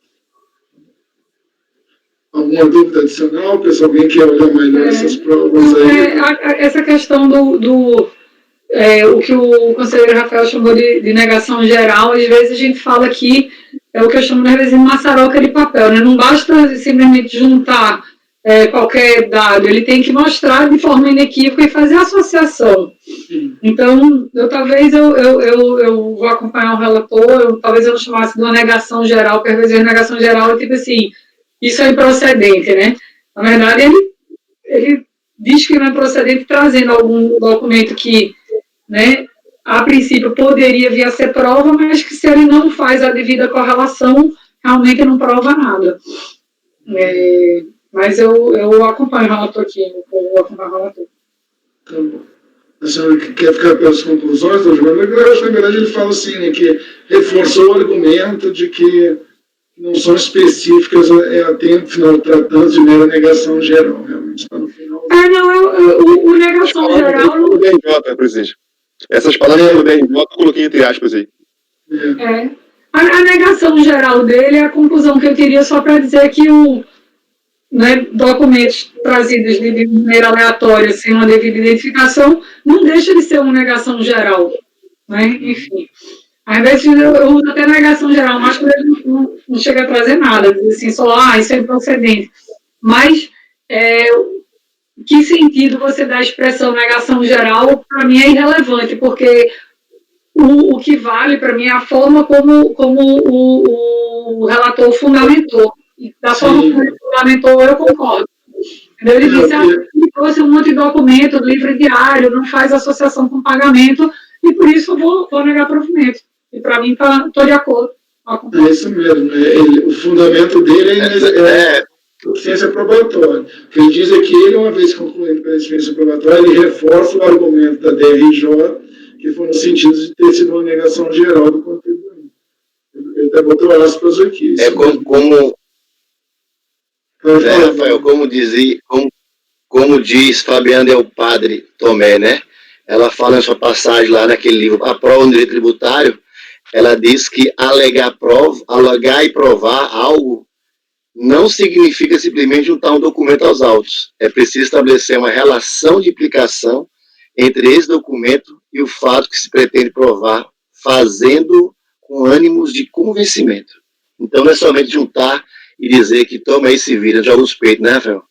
Alguma dúvida adicional, pessoal? Alguém quer olhar melhor essas provas aí? Essa questão o que o conselheiro Rafael chamou de negação geral, às vezes a gente fala aqui, é o que eu chamo, às vezes, de maçaroca de papel, né? Não basta simplesmente juntar qualquer dado, ele tem que mostrar de forma inequívoca e fazer associação. Então, talvez eu vou acompanhar o relator, talvez eu não chamasse de uma negação geral, porque às vezes a negação geral é tipo assim, isso é improcedente, né? Na verdade, ele diz que não é procedente trazendo algum documento que, né, a princípio poderia vir a ser prova, mas que se ele não faz a devida correlação, realmente não prova nada. Mas eu acompanho o relator aqui, eu vou acompanhar o relator. Tá bom. A senhora quer ficar pelas conclusões, doutor? Eu acho que, na verdade, ele fala assim, né, que reforçou o argumento de que não são específicas até o final, tratando de mera negação geral, realmente está no final. O negação geral... Do DRJ, presidente. Essas palavras do DRJ eu coloquei entre aspas aí. A negação geral dele é a conclusão que eu queria só para dizer que documentos trazidos de maneira aleatória, sem uma devida identificação, não deixa de ser uma negação geral. Né? Enfim. Às vezes eu uso até negação geral, mas ele não chega a trazer nada, diz assim, só, isso é improcedente. Mas, que sentido você dá a expressão negação geral, para mim é irrelevante, porque o que vale para mim é a forma como o relator fundamentou. E da forma como ele fundamentou, eu concordo. Ele disse, ele trouxe um monte de documento, livre diário, não faz associação com pagamento, e por isso eu vou negar provimento. E para mim, estou de acordo. É isso mesmo. O fundamento dele é ciência probatória. O que ele diz é que ele, uma vez concluído pela ciência probatória, ele reforça o argumento da DRJ, que foi no sentido de ter sido uma negação geral do contribuinte. Ele até botou aspas aqui. Rafael, como diz Fabiana é o padre Tomé, né? Ela fala nessa passagem lá naquele livro, A Prova no Direito Tributário, ela diz que alegar e provar algo não significa simplesmente juntar um documento aos autos. É preciso estabelecer uma relação de implicação entre esse documento e o fato que se pretende provar, fazendo com ânimos de convencimento. Então não é somente juntar e dizer que toma aí, se vira, joga os peitos, né, Rafael?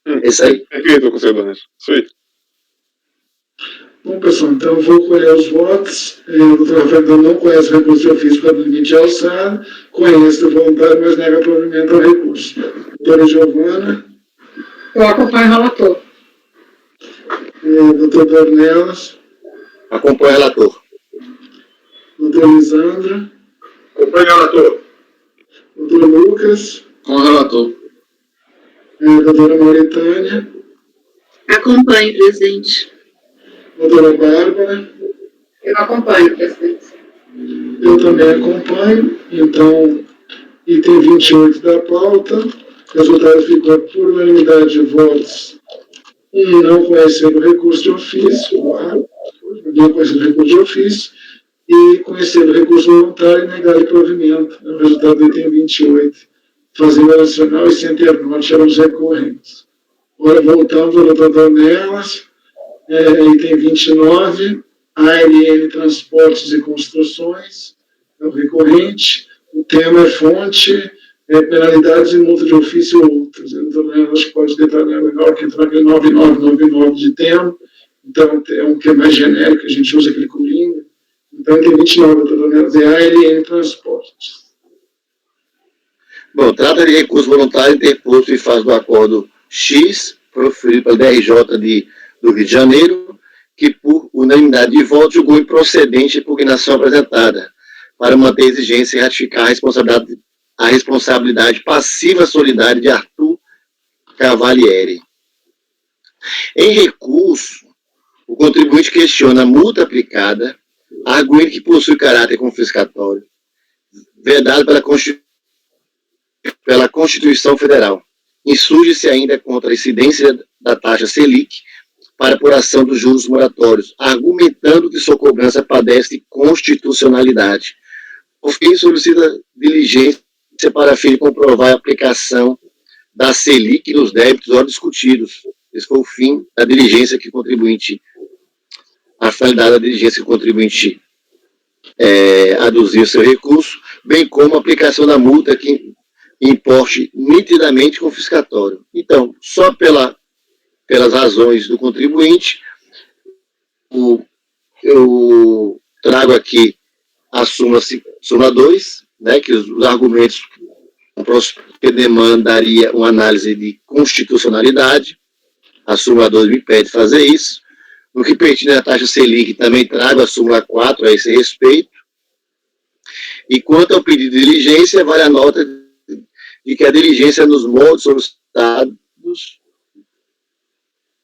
É isso aí. Perfeito, conselheiro. Isso aí. Bom, pessoal, então eu vou colher os votos. O doutor Rafael não conhece o recurso de ofício para limite de alçada, conhece do voluntário, mas nega provimento ao recurso. Doutora Giovana. Eu acompanho o relator. Doutor Dornelas. Acompanho o relator. Doutor Lisandro. Acompanho o relator. Doutor Lucas. Com o relator. Doutora Mauritânia. Acompanho, presidente. Doutora Bárbara. Eu acompanho, presidente. Eu também acompanho. Então, item 28 da pauta. O resultado ficou por unanimidade de votos. Não conhecendo o recurso de ofício, não conhecendo o recurso de ofício, e conhecendo o recurso voluntário e negar o provimento. O resultado do item 28. Fazenda Nacional e Centro-Norte eram os recorrentes. Agora voltamos ao doutor Dornelas. Item 29, ARN Transportes e Construções, é o recorrente. O tema é fonte, penalidades e multa de ofício ou outras. Então, acho que pode detalhar melhor, que entra naquele 9999 de tema. Então, é um que é mais genérico, a gente usa aquele coringa. Então, item 29, é ARN Transportes. Bom, trata de recurso voluntário interposto em face do acordo X, proferido pela DRJ do Rio de Janeiro, que por unanimidade de votos julgou improcedente a impugnação apresentada, para manter a exigência e ratificar a responsabilidade passiva solidária de Arthur Cavalieri. Em recurso, o contribuinte questiona a multa aplicada, arguindo que possui caráter confiscatório, vedado pela Constituição Federal. Insurge-se ainda contra a incidência da taxa Selic para apuração dos juros moratórios, argumentando que sua cobrança padece de constitucionalidade. Por fim, solicita diligência para fim de comprovar a aplicação da Selic nos débitos ora discutidos. Esse foi o fim da diligência que o contribuinte, a finalidade da diligência que o contribuinte aduziu seu recurso, bem como a aplicação da multa que importe nitidamente confiscatório. Então, só pelas razões do contribuinte, eu trago aqui a súmula 2, né, que os argumentos que demandaria uma análise de constitucionalidade. A súmula 2 me pede fazer isso. No que pertine à taxa Selic, também trago a súmula 4 a esse respeito. E quanto ao pedido de diligência, vale a nota de que a diligência nos moldes solicitados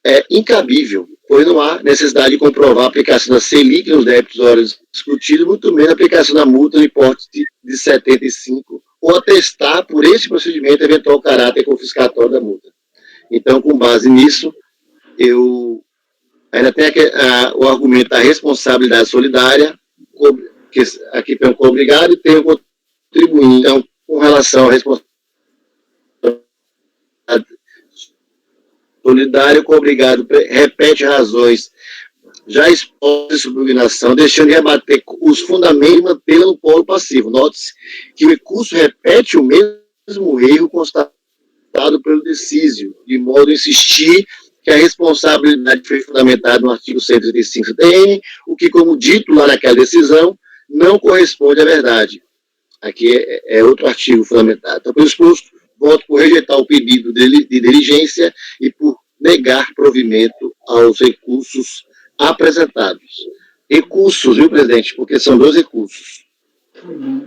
é incabível, pois não há necessidade de comprovar a aplicação da Selic nos débitos horas discutidos, muito menos a aplicação da multa no importe de 75, ou atestar por esse procedimento eventual caráter confiscatório da multa. Então, com base nisso, eu ainda tenho o argumento da responsabilidade solidária, que aqui tem o co-obrigado e tem o contribuinte. Então, com relação à responsabilidade solidária, o co-obrigado repete razões já expostas de subordinação, deixando de rebater os fundamentos e mantê-la no polo passivo. Note-se que o recurso repete o mesmo erro constatado pelo decísio, de modo a insistir que a responsabilidade foi fundamentada no artigo 135 CTN, o que, como dito lá naquela decisão, não corresponde à verdade. Aqui é outro artigo fundamentado. Então, por exposto, voto por rejeitar o pedido de diligência e por negar provimento aos recursos apresentados. Recursos, viu, presidente? Porque são 2 recursos. Tá bom.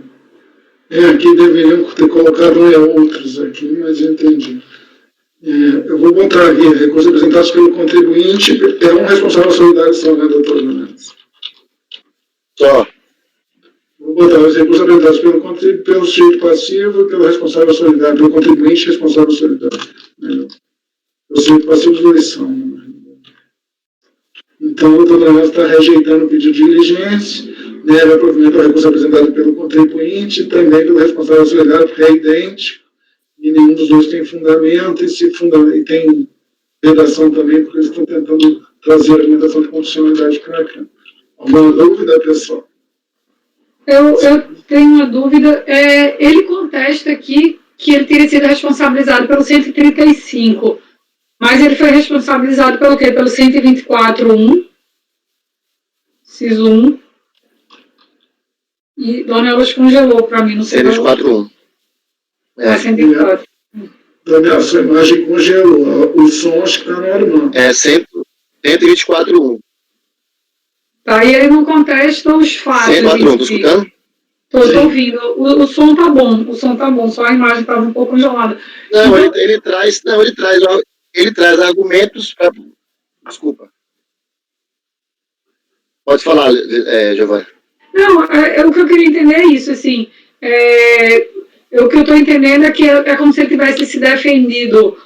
Aqui deveriam ter colocado outros aqui, mas eu entendi. Eu vou botar aqui, recursos apresentados pelo contribuinte, é um responsável solidário só, né, doutor Jonas? Só. Vou botar os recursos apresentados pelo sujeito passivo e pelo responsável solidário, pelo contribuinte responsável solidário. O sujeito passivo, os 2 são. Então, o doutor Jonas está rejeitando o pedido de diligência, nega provimento ao recurso apresentado pelo contribuinte, também pelo responsável solidário, porque é idêntico, e nenhum dos 2 tem fundamento, e tem redação também, porque eles estão tentando trazer a argumentação de constitucionalidade para cá. Alguma dúvida, pessoal? Eu tenho uma dúvida. Ele contesta aqui que ele teria sido responsabilizado pelo 135, mas ele foi responsabilizado pelo quê? Pelo 124.1, CIS 1, e Dona Elas congelou para mim, não sei. 124.1. É 104. Daniel, sua imagem congelou. O som acho que está normal. 124.1. Tá, e ele não contesta os fatos. 104.1, estou escutando? Estou ouvindo. O som tá bom, só a imagem estava um pouco congelada. Não, então, ele traz argumentos para... Desculpa. Pode falar, Giovanni. Não, o que eu queria entender é isso, assim, o que eu estou entendendo é que é como se ele tivesse se defendido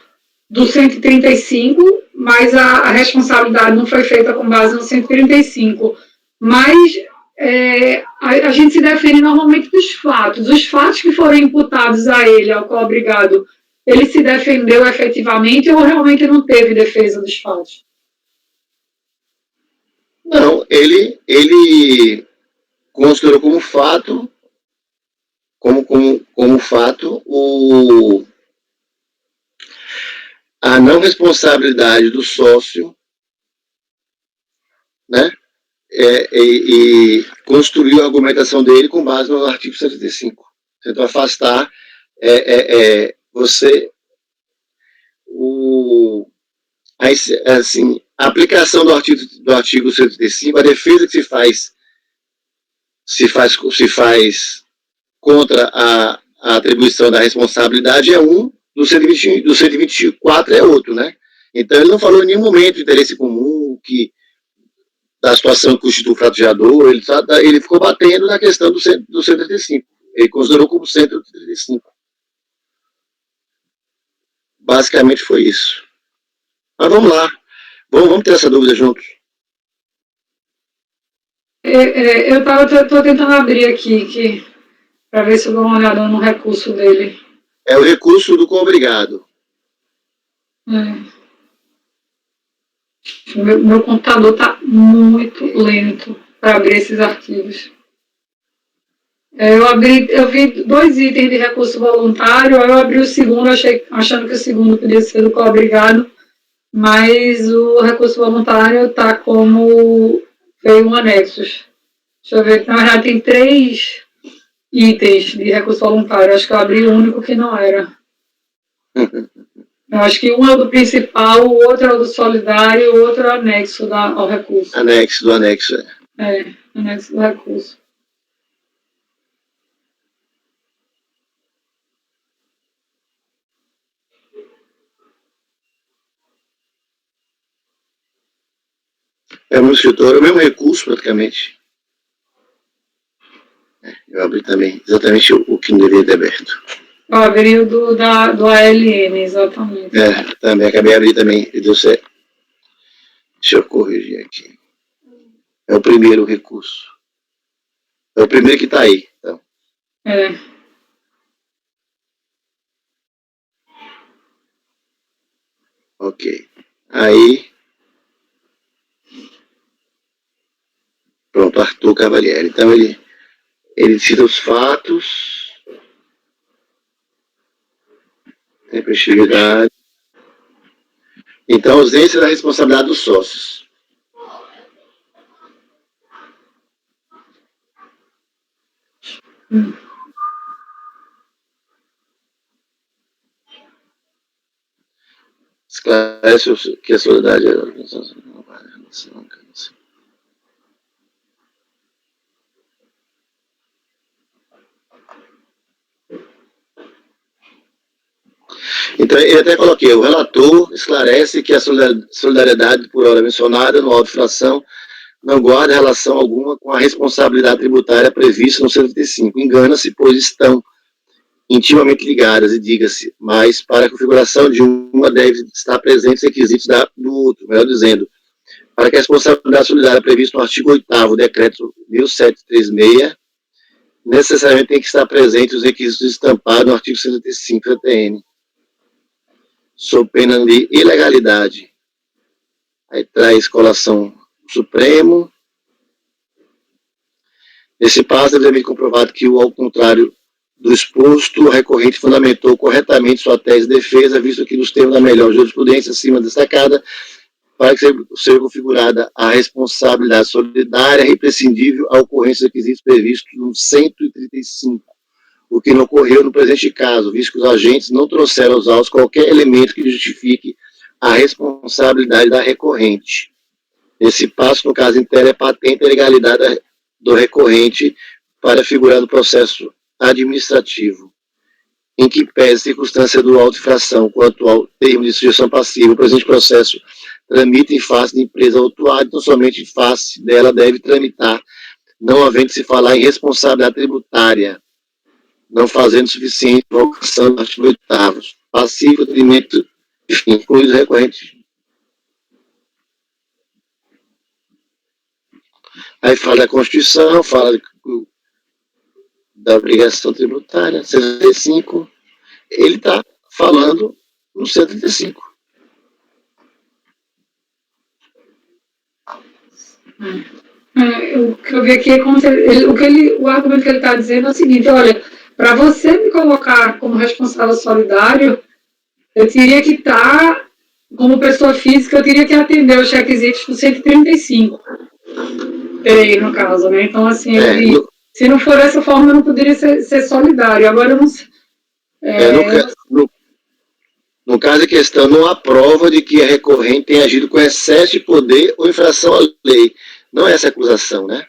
do 135, mas a responsabilidade não foi feita com base no 135. Mas a gente se defende normalmente dos fatos. Os fatos que foram imputados a ele, ao co-obrigado, ele se defendeu efetivamente ou realmente não teve defesa dos fatos? Não, ele considerou como fato, como fato a não responsabilidade do sócio, né? E construiu a argumentação dele com base no artigo 135. Tentou afastar a aplicação do artigo 135, a defesa que se faz contra a atribuição da responsabilidade é um, do 124 é outro, né? Então ele não falou em nenhum momento de interesse comum, que da situação que constitui o fato gerador, ele ficou batendo na questão do 135. Ele considerou como 135. Basicamente foi isso. Mas vamos lá. Vamos ter essa dúvida juntos. Eu estou tentando abrir aqui para ver se eu dou uma olhada no recurso dele. É o recurso do cobrigado. Meu computador está muito lento para abrir esses arquivos. Eu vi 2 itens de recurso voluntário, aí eu abri o segundo, achando que o segundo podia ser do cobrigado, mas o recurso voluntário está como veio um anexos. Deixa eu ver, na verdade tem 3 itens de recurso voluntário, acho que eu abri o único que não era. Eu acho que um é o do principal, o outro é o do solidário e o outro é o anexo ao recurso. Anexo do anexo, Anexo do recurso. É o meu escritório, é o mesmo recurso praticamente. Eu abri também, exatamente o que não deveria ter aberto. Eu abri o do ALM, exatamente. Também, acabei de abrir também, e deu certo. Deixa eu corrigir aqui. É o primeiro recurso. É o primeiro que está aí. Então. Ok. Aí. Pronto, Arthur Cavalieri. Então ele cita os fatos. Tempestividade. Então, ausência da responsabilidade dos sócios. Esclarece que a solidariedade é a organização. Então, ele até coloquei, o relator esclarece que a solidariedade por hora mencionada no auto de infração não guarda relação alguma com a responsabilidade tributária prevista no 135. Engana-se, pois estão intimamente ligadas, e diga-se, mas para a configuração de uma deve estar presente os requisitos do outro, melhor dizendo, para que a responsabilidade solidária prevista no artigo 8º do decreto 1736, necessariamente tem que estar presente os requisitos estampados no artigo 135 da TN, sob pena de ilegalidade. Aí traz colação Supremo. Nesse passo, devidamente comprovado que, ao contrário do exposto, o recorrente fundamentou corretamente sua tese de defesa, visto que, nos termos da melhor jurisprudência acima destacada, para que seja configurada a responsabilidade solidária imprescindível à ocorrência dos requisitos previstos no 135, o que não ocorreu no presente caso, visto que os agentes não trouxeram aos autos qualquer elemento que justifique a responsabilidade da recorrente. Nesse passo, no caso inteiro, é patente a legalidade do recorrente para figurar no processo administrativo, em que pese a circunstância do auto de infração quanto ao termo de sujeição passiva, o presente processo tramita em face de empresa autuada, então somente em face dela deve tramitar, não havendo se falar em responsabilidade tributária, não fazendo suficiente invocação do artigo 8º, passivo, atendimento, enfim, incluído recorrente. Aí fala da Constituição, fala da obrigação tributária, 135, ele está falando no 135. O que eu vi aqui é como se o argumento que ele está dizendo é o seguinte: olha, para você me colocar como responsável solidário, eu teria que estar, como pessoa física, eu teria que atender os requisitos do 135. No caso, né? Então, assim, se não for dessa forma, eu não poderia ser solidário. Agora, eu não sei. No caso, a questão não há prova de que a recorrente tenha agido com excesso de poder ou infração à lei. Não é essa acusação, né?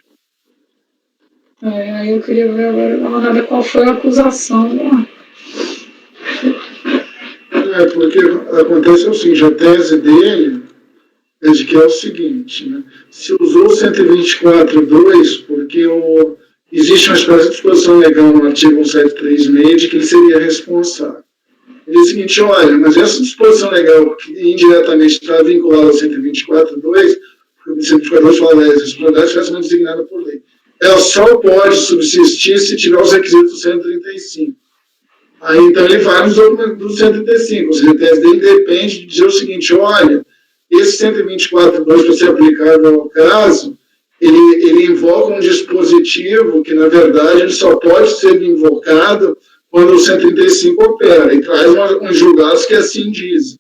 Aí eu queria ver agora, dar uma olhada qual foi a acusação. Né? Porque acontece o seguinte, a tese dele é de que é o seguinte, né? Se usou o 124.2, porque existe uma espécie de disposição legal no artigo 173.6 de que ele seria responsável. Ele diz o seguinte, olha, mas essa disposição legal que indiretamente está vinculada ao 124.2, porque o 124.2 fala das responsabilidades que são designadas por lei. Ela só pode subsistir se tiver os requisitos do 135. Aí, então, ele vai do 135, ou seja, a tese dele depende de dizer o seguinte, olha, esse 124.2, para ser aplicado ao caso, ele invoca um dispositivo que, na verdade, ele só pode ser invocado quando o 135 opera, e traz uns julgados que assim dizem.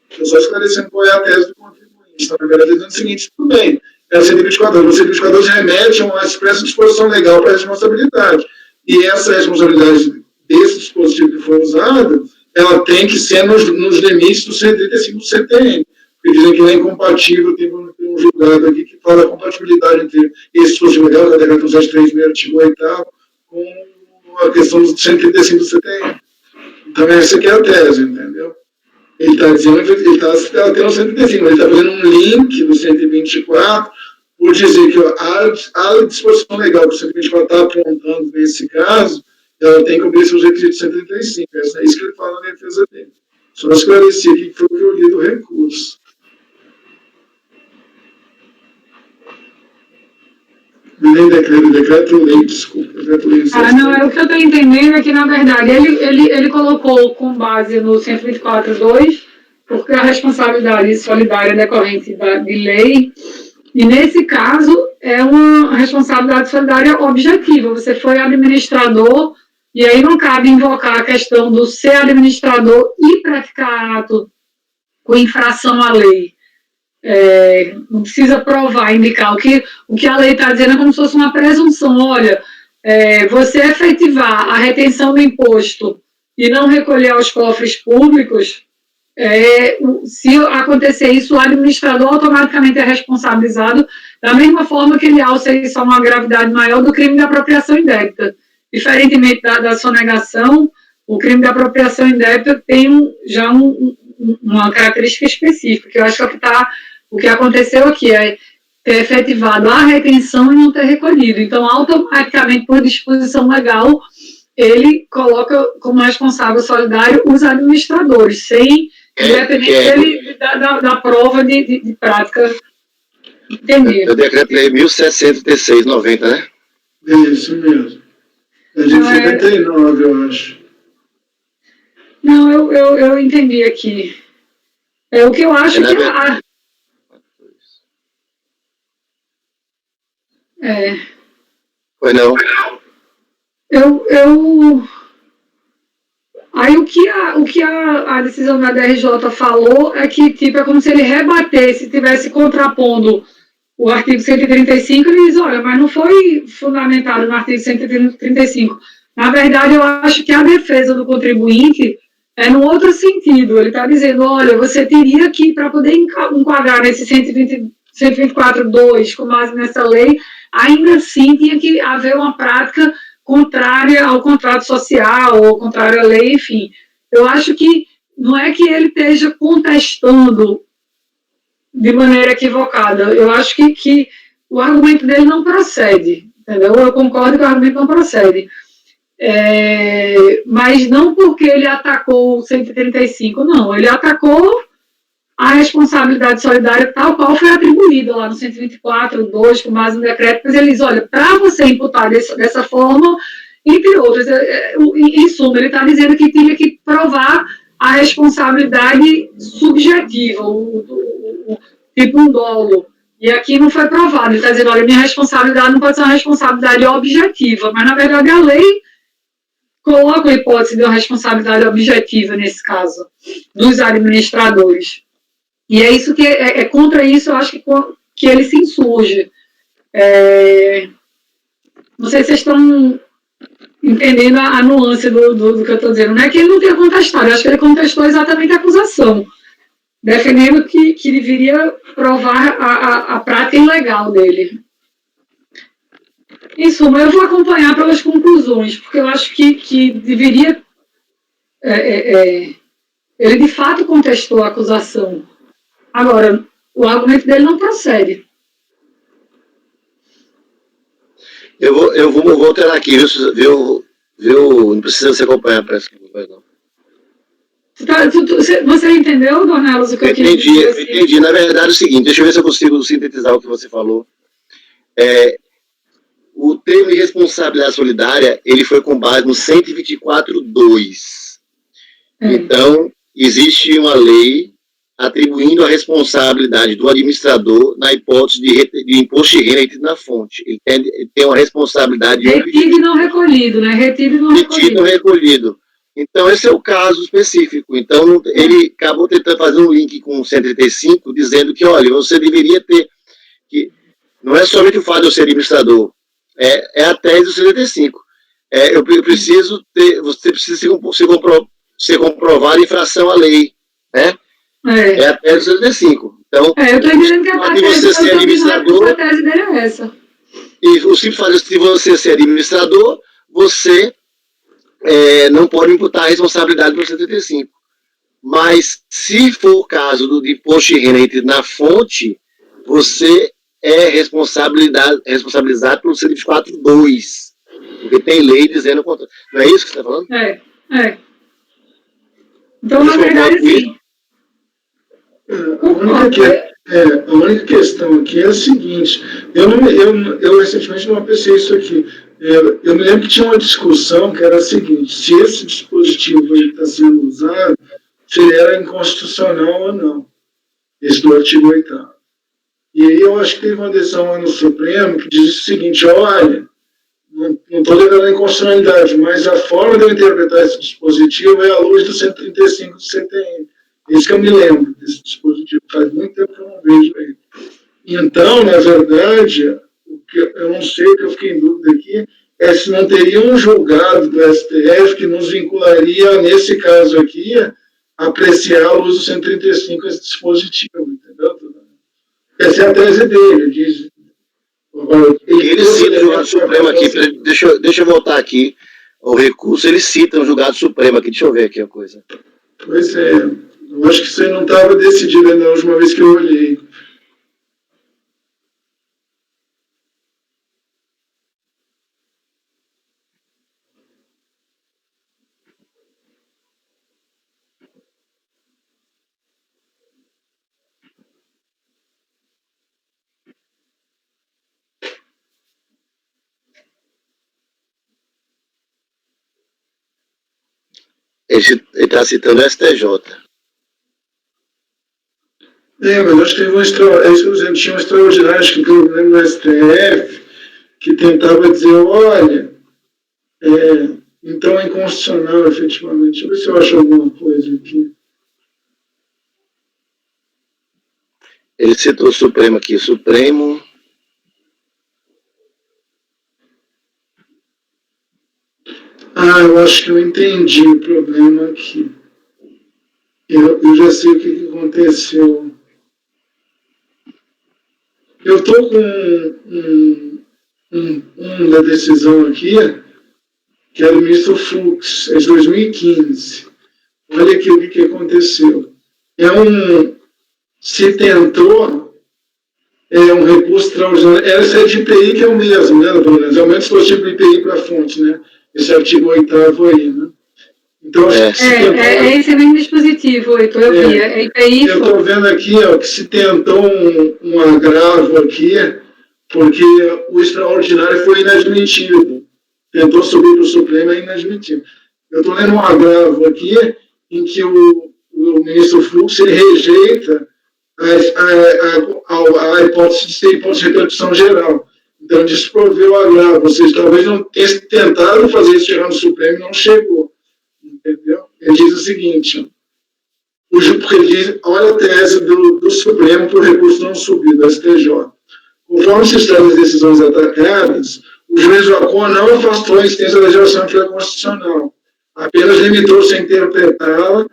Estou só esclarecendo qual é a tese do contribuinte. Então, na verdade, dizendo o seguinte, tudo bem, é o 124.2. O 124.2 remete a uma expressa disposição legal para a responsabilidade. E essa responsabilidade desse dispositivo que foi usado, ela tem que ser nos limites do 135 do CTN. Porque dizem que não é incompatível, tem um julgado aqui que fala a compatibilidade entre esse dispositivo legal, que é a decreto 173, artigo 8º, com a questão do 135 do CTN. Então, essa aqui é a tese, entendeu? Ele está dizendo que ele está tendo o 135, ele está fazendo um link do 124, por dizer que a disposição legal que o 124 está apontando nesse caso, ela tem que obedecer os requisitos 135. É isso que ele fala na defesa dele. Só esclarecer aqui que foi o que eu li do recurso. Nem decreto-lei, desculpa. Decreto-lei. Não, o que eu estou entendendo é que, na verdade, ele colocou com base no 124.2, porque a responsabilidade solidária decorrente de lei, e nesse caso é uma responsabilidade solidária objetiva. Você foi administrador, e aí não cabe invocar a questão do ser administrador e praticar ato com infração à lei. Não precisa provar, indicar. O que a lei está dizendo é como se fosse uma presunção. Olha, você efetivar a retenção do imposto e não recolher aos cofres públicos, se acontecer isso, o administrador automaticamente é responsabilizado, da mesma forma que ele alça isso a uma gravidade maior do crime de apropriação indébita. Diferentemente da sonegação, o crime de apropriação indébita tem uma característica específica, que eu acho que o que aconteceu aqui é ter efetivado a retenção e não ter recolhido. Então, automaticamente, por disposição legal, ele coloca como responsável solidário os administradores, sem independente da prova de prática. Entendi. O decreto-lei 1736/90, né? É isso mesmo. É de 79, eu acho. Não, eu entendi aqui. O que eu acho que... Pois não. Aí o que a decisão da DRJ falou é que tipo, é como se ele rebatesse, tivesse contrapondo o artigo 135, ele diz, olha, mas não foi fundamentado no artigo 135. Na verdade, eu acho que a defesa do contribuinte é num outro sentido. Ele está dizendo, olha, você teria que, para poder enquadrar nesse 124.2, com base nessa lei, ainda assim tinha que haver uma prática contrária ao contrato social, ou contrária à lei, enfim. Eu acho que não é que ele esteja contestando de maneira equivocada. Eu acho que o argumento dele não procede, entendeu? Eu concordo que o argumento não procede. Mas não porque ele atacou o 135, não. Ele atacou a responsabilidade solidária tal qual foi atribuída lá no 124.2, com base no decreto, mas ele diz, olha, para você imputar dessa forma, entre outras, em suma, ele está dizendo que tinha que provar a responsabilidade subjetiva, tipo um dolo. E aqui não foi provado. Ele está dizendo, olha, minha responsabilidade não pode ser uma responsabilidade objetiva, mas, na verdade, a lei coloca a hipótese de uma responsabilidade objetiva, nesse caso, dos administradores. E é isso que é contra isso, eu acho que ele se insurge. Não sei se vocês estão entendendo a nuance do que eu estou dizendo. Não é que ele não tenha contestado, eu acho que ele contestou exatamente a acusação, defendendo que deveria provar a prática ilegal dele. Em suma, eu vou acompanhar pelas conclusões, porque eu acho que deveria... ele, de fato, contestou a acusação. Agora, o argumento dele não procede. Eu vou alterar aqui, viu? Não precisa se acompanhar, parece que não vai, não. Você entendeu, Dornelas, o que eu quis dizer? Eu entendi. Na verdade é o seguinte, deixa eu ver se eu consigo sintetizar o que você falou. O termo de responsabilidade solidária, ele foi com base no 124.2. Então, existe uma lei atribuindo a responsabilidade do administrador na hipótese de imposto de renda retido na fonte. Ele tem uma responsabilidade... Retido e não recolhido, né? Retido e não recolhido. Então, esse é o caso específico. Então, ele acabou tentando fazer um link com o 135, dizendo que, olha, você deveria ter... que não é somente o fato de eu ser administrador, é a tese do 135. Eu preciso ter... Você precisa ser comprovado infração à lei, né? É a tese do 135. Então, eu estou entendendo que a tese você ser administrador, a tese dele é essa. E o simples fato de você ser administrador, você não pode imputar a responsabilidade pelo 135. Mas, se for o caso do imposto de renda retido na fonte, você é responsabilizado pelo 124.2. Porque tem lei dizendo o contrário. Não é isso que você está falando? Então, na verdade, sim. A única questão aqui é a seguinte, eu recentemente não pensei isso aqui, eu me lembro que tinha uma discussão que era a seguinte, se esse dispositivo está sendo usado, se ele era inconstitucional ou não, esse do artigo 8º. E aí eu acho que teve uma decisão lá no Supremo que diz o seguinte, olha, não estou levando a inconstitucionalidade, mas a forma de eu interpretar esse dispositivo é à luz do 135 do CTN. Isso que eu me lembro desse dispositivo, faz muito tempo que eu não vejo ele. Então, na verdade, eu não sei, o que eu fiquei em dúvida aqui, é se não teria um julgado do STF que nos vincularia, nesse caso aqui, a apreciar a luz do 135 esse dispositivo, entendeu? Essa é a tese dele, ele diz... Ele cita o julgado supremo aqui, deixa eu voltar aqui, o recurso, ele cita o julgado supremo aqui, deixa eu ver aqui a coisa. Pois é... Eu acho que isso aí não estava decidido ainda na última vez que eu olhei. Ele está citando o STJ. Mas acho que teve tinha um extraordinário, acho que eu lembro do STF, que tentava dizer, olha, então é inconstitucional, efetivamente. Deixa eu ver se eu acho alguma coisa aqui. Ele citou o Supremo aqui, o Supremo... Eu acho que eu entendi o problema aqui. Eu já sei o que aconteceu. Eu estou com da decisão aqui, que é do ministro Fux, é de 2015. Olha aqui o que aconteceu. Se tentou, um recurso extraordinário. Essa é de IPI que é o mesmo, né, pelo menos? É o mesmo dispositivo de IPI para a fonte, né? Esse artigo 8º aí, né? Então, esse mesmo dispositivo, Heitor, eu vi, é IPI. Eu estou vendo aqui, ó, que se tentou um agravo aqui, porque o extraordinário foi inadmitido. Tentou subir para o Supremo, é inadmitido. Eu estou lendo um agravo aqui, em que o ministro Fux rejeita a hipótese de ser hipótese de repercussão geral. Então, desproveu o agravo. Ou seja, talvez não tenha tentado fazer isso chegar no Supremo e não chegou. Entendeu? Ele diz o seguinte, porque ele diz, olha a tese do Supremo para o recurso não subir, do STJ. Conforme se está nas decisões atacadas, o juiz Jacó não afastou a instância da geração constitucional, apenas limitou-se a interpretá-la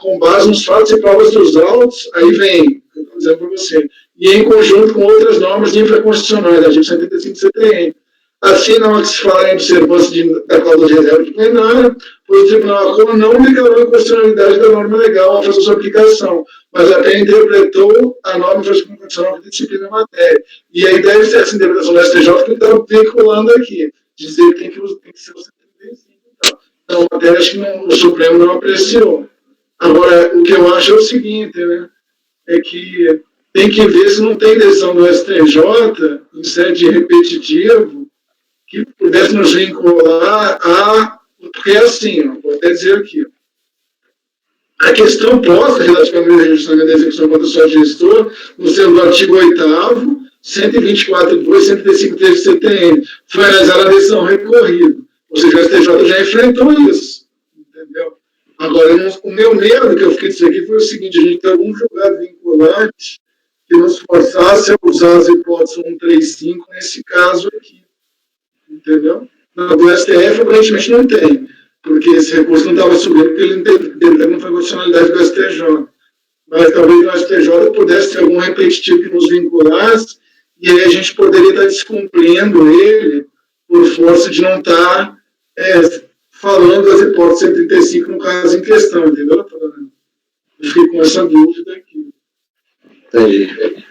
com base nos fatos e provas dos autos, aí vem, eu estou dizendo para você, e em conjunto com outras normas infraconstitucionais, artigo 135 do CTN. Assim, não há que se falar em observância da cláusula de reserva de plenário, pois o Tribunal Acor não declarou a inconstitucionalidade da norma legal ao fazer sua aplicação, mas até interpretou a norma constitucional que disciplina a matéria. E aí deve ser essa interpretação do STJ que está veiculando aqui, dizer que tem que ser o 135 e tal. Então, a matéria acho que o Supremo não apreciou. Agora, o que eu acho é o seguinte, né? É que tem que ver se não tem decisão do STJ, em sede repetitivo, que pudesse nos vincular a... Porque é assim, ó, vou até dizer aqui. A questão posta relativamente ao registramento da execução contra o seu gestor, no sendo do artigo 8º, 124.2, 135 do CTN, foi analisada a decisão recorrida. Ou seja, o STJ já enfrentou isso. Entendeu? Agora, o meu medo que eu fiquei disso aqui foi o seguinte: a gente tem algum julgado vinculante que nos forçasse a usar as hipóteses 135 nesse caso aqui. Entendeu? Do STF, aparentemente, não tem, porque esse recurso não estava subindo, porque ele não foi constitucionalidade do STJ. Mas talvez no STJ pudesse ter algum repetitivo que nos vinculasse, e aí a gente poderia estar descumprindo ele por força de não estar falando das hipóteses 135 no caso em questão, entendeu? Eu fiquei com essa dúvida aqui. Entendi.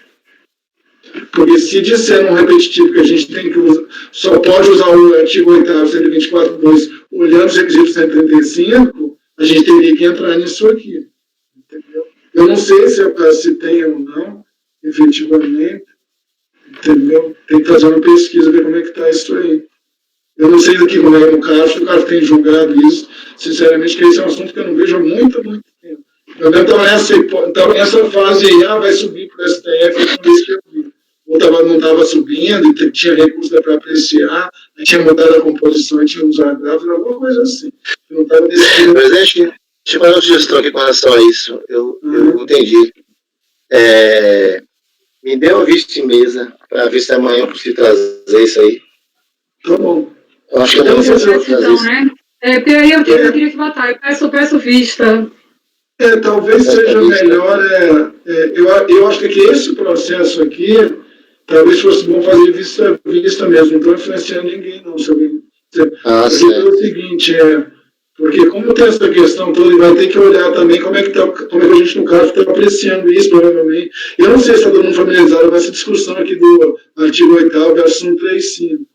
Porque se disser num repetitivo que a gente tem que usar, só pode usar o artigo 8º, 124.2, olhando os requisitos 135, a gente teria que entrar nisso aqui. Entendeu? Eu não sei se tem ou não, efetivamente. Entendeu? Tem que fazer uma pesquisa, ver como é que está isso aí. Eu não sei daqui como é no caso, o cara tem julgado isso. Sinceramente, que esse é um assunto que eu não vejo há muito tempo. Eu mesmo estava nessa fase aí, vai subir para o STF, não isso que eu vi. Ou não estava subindo, e tinha recurso para apreciar, tinha mudado a composição, e tinha uns agravos, alguma coisa assim. Eu não estava decidindo. Presidente, deixa eu fazer uma sugestão aqui com relação a isso. Eu entendi. Me dê uma vista em mesa, para ver se amanhã eu consigo trazer isso aí. Tá bom. Eu acho que eu não vou fazer isso. Né? Porque aí eu queria que botar, eu peço vista. Talvez seja melhor, eu acho que esse processo aqui, talvez fosse bom fazer vista mesmo, não estou influenciando ninguém, não. Porque é o seguinte, porque como tem essa questão toda, ele vai ter que olhar também como é que a gente, no caso, está apreciando isso, provavelmente. Eu não sei se está todo mundo familiarizado com essa discussão aqui do artigo 8º versus 135.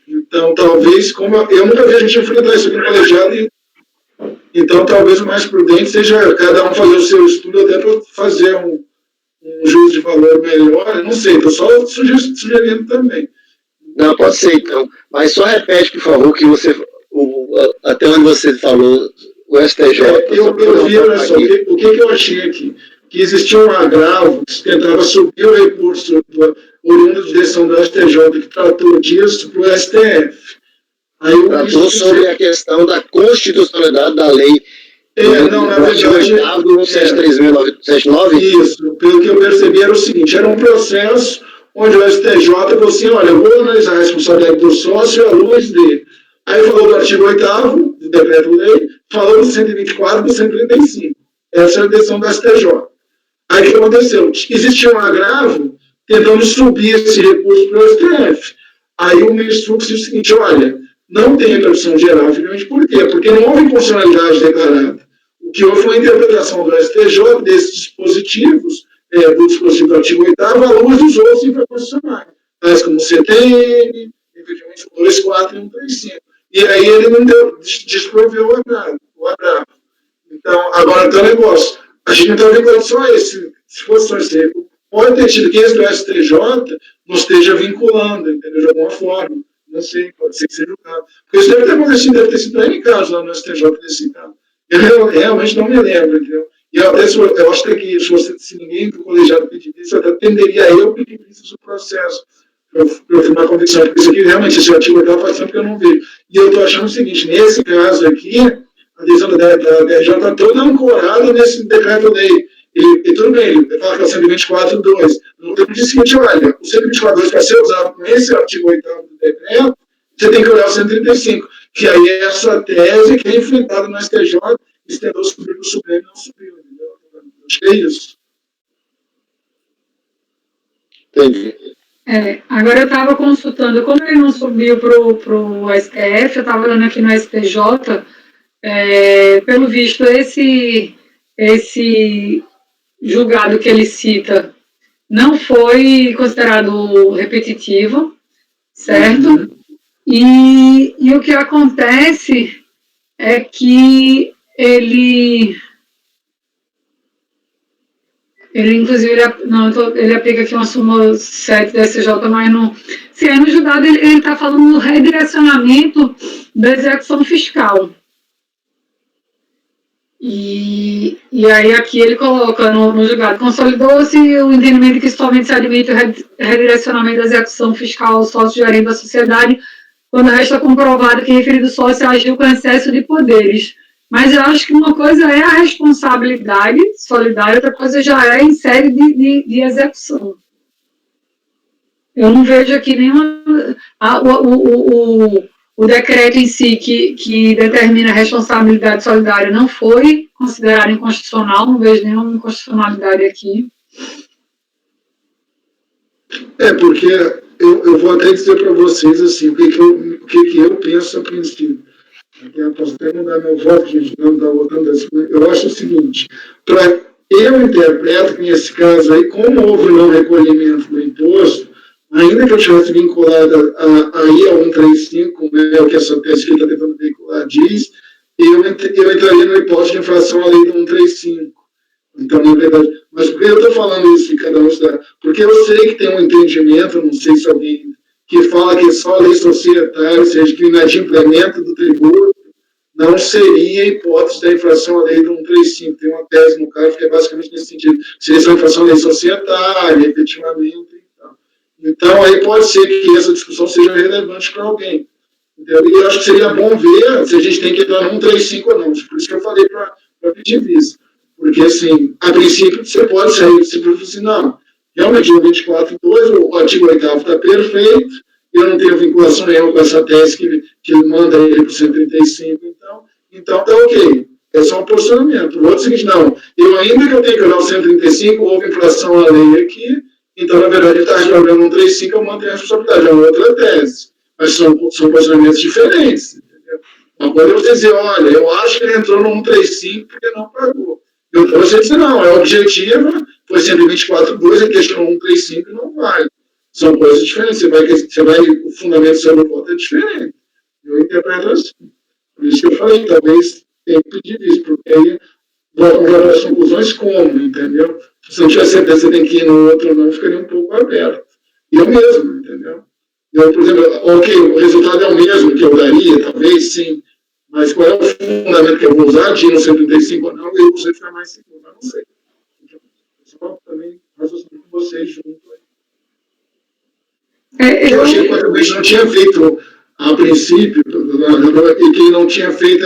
Então, talvez, como eu nunca vi a gente enfrentar isso aqui no colegiado, então talvez o mais prudente seja cada um fazer o seu estudo até para fazer um juízo de valor melhor. Eu não sei, estou só sugerindo também. Não, pode ser então. Mas só repete, por favor, que você, até onde você falou, o STJ. Eu vi, olha só, o que eu achei aqui? Que existia um agravo que tentava subir o recurso oriundo de decisão do STJ, que tratou disso para o STF. Aí tratou sobre a questão da constitucionalidade da lei. Não, na verdade... do 173.979? Isso, pelo que eu percebi era o seguinte, era um processo onde o STJ falou assim, olha, eu vou analisar a responsabilidade do sócio à luz dele. Aí falou do artigo 8º do decreto-lei, falou do 124 e do 135. Essa é a decisão do STJ. Aí o que aconteceu? Existia um agravo tentando subir esse recurso para o STF. Aí o ministro disse o seguinte, olha, não tem repercussão geral, finalmente, por quê? Porque não houve inconstitucionalidade declarada. O que houve foi a interpretação do STJ desses dispositivos, do dispositivo do artigo 8º, à luz dos outros infraconstitucionais, tais como o CTN, efetivamente o 24 e o 135. E aí ele não desproveu o agravo. Então, agora tem um negócio. A gente não está vinculando só esse. Se fosse só esse recurso, pode ter tido que esse do STJ não esteja vinculando, entendeu? De alguma forma. Não sei, pode ser que seja o caso. Porque isso deve ter acontecido, deve ter sido N casos lá no STJ desse caso. Eu realmente não me lembro, entendeu? E eu acho que se ninguém do colegiado pedir isso, eu até tenderia eu pedir isso no processo, para eu ter uma convicção. Porque isso aqui, realmente, esse artigo aqui faz tempo que eu não vejo. E eu estou achando o seguinte, nesse caso aqui, a decisão da DRJ está toda ancorada nesse decreto-lei. E tudo bem, ele fala que é o 124.2. No tempo diz o seguinte, olha, o 124.2 para ser usado com esse artigo 8º do decreto, você tem que olhar o 135, que aí é essa tese que é enfrentada no STJ, e se tentou subir para o Supremo e não subiu, entendeu? Acho que é isso. Entendi. Agora eu estava consultando, como ele não subiu para o STF, eu estava olhando aqui no STJ, Pelo visto, esse julgado que ele cita não foi considerado repetitivo, certo? E o que acontece é que ele inclusive, ele aplica aqui uma súmula 7 da SJ, mas não... Se aí no julgado ele está falando do redirecionamento da execução fiscal. E aí aqui ele coloca no julgado, consolidou-se o entendimento de que somente se admite o redirecionamento da execução fiscal ao sócio gerente da sociedade quando resta comprovado que o referido sócio agiu com excesso de poderes. Mas eu acho que uma coisa é a responsabilidade solidária, outra coisa já é em série de execução. Eu não vejo aqui nenhuma... O decreto em si que determina a responsabilidade solidária não foi considerado inconstitucional, não vejo nenhuma inconstitucionalidade aqui. Porque eu vou até dizer para vocês assim, o que eu penso a princípio. Eu posso até mudar meu voto, gente, não está votando assim. Eu acho o seguinte, eu interpreto que nesse caso aí, como houve não recolhimento do imposto, ainda que eu tivesse vinculado aí a 135, como é o que essa tese que ele está tentando vincular diz, eu entraria no hipótese de infração à lei do 135. Então, na verdade, mas por que eu estou falando isso, que cada um está? Porque eu sei que tem um entendimento, não sei se alguém que fala que só a lei societária, ou seja, que o inadimplemento do tributo não seria hipótese da infração à lei do 135. Tem uma tese no caso que é basicamente nesse sentido. Seria só infração à lei societária, efetivamente. Então, aí pode ser que essa discussão seja relevante para alguém. Entendeu? E eu acho que seria bom ver se a gente tem que entrar no 135 ou não. Por isso que eu falei para pedir vista. Porque, assim, a princípio, você pode sair se for assim, não, realmente no 24.2, o artigo 8º está perfeito, eu não tenho vinculação nenhuma com essa tese que manda ele para o 135, então tá ok. É só um posicionamento. O outro é o seguinte, não, eu ainda que eu tenha que olhar o 135, houve infração à lei aqui, então, na verdade, ele está resolvendo um 135, eu mantenho a responsabilidade. É uma outra tese. Mas são posicionamentos diferentes. Entendeu? Uma coisa é você dizer, olha, eu acho que ele entrou no 135 porque não pagou. E outra você dizer, não, é objetivo, foi 124.2, ele questionou 135 e não vai. São coisas diferentes. O fundamento sobre o voto é diferente. Eu interpreto assim. Por isso que eu falei, talvez tenha que pedir isso, porque aí voltam a as conclusões como, entendeu? Se não tiver certeza você tem que ir no outro ou não, ficaria um pouco aberto. E eu mesmo, entendeu? Eu, por exemplo, ok, o resultado é o mesmo que eu daria, talvez sim, mas qual é o fundamento que eu vou usar de ir no 135 ou não, eu vou ficar mais seguro, mas não sei. Então, só também raciocínio com vocês junto aí. Eu achei que o contribuinte não tinha feito, a princípio, e que ele não tinha feito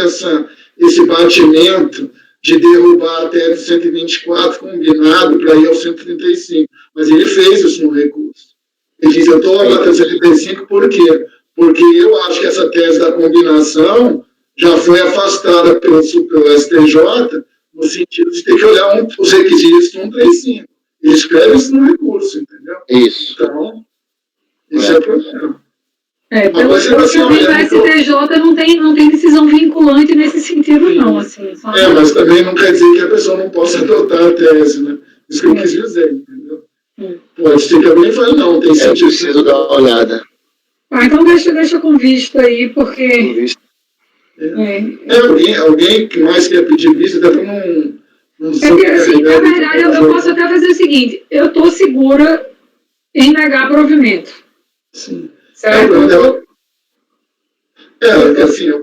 esse batimento de derrubar até 124 combinado para ir ao 135. Mas ele fez isso no recurso. Ele diz, eu estou até o 135 por quê? Porque eu acho que essa tese da combinação já foi afastada pelo STJ no sentido de ter que olhar os requisitos do 135. Ele escreve isso no recurso, entendeu? Isso. Então, isso é o problema. Pelo que eu vi, o STJ não tem decisão vinculante nesse sentido, não. Assim, só... mas também não quer dizer que a pessoa não possa adotar a tese, né? Isso que eu quis dizer, entendeu? Pode ser que alguém fale, não, tem sentido. Eu preciso dar uma olhada. Então deixa com vista aí, porque... Alguém que mais quer pedir vista, até para não assim, na verdade, eu posso até fazer o seguinte, eu estou segura em negar provimento. Sim. Certo? Assim,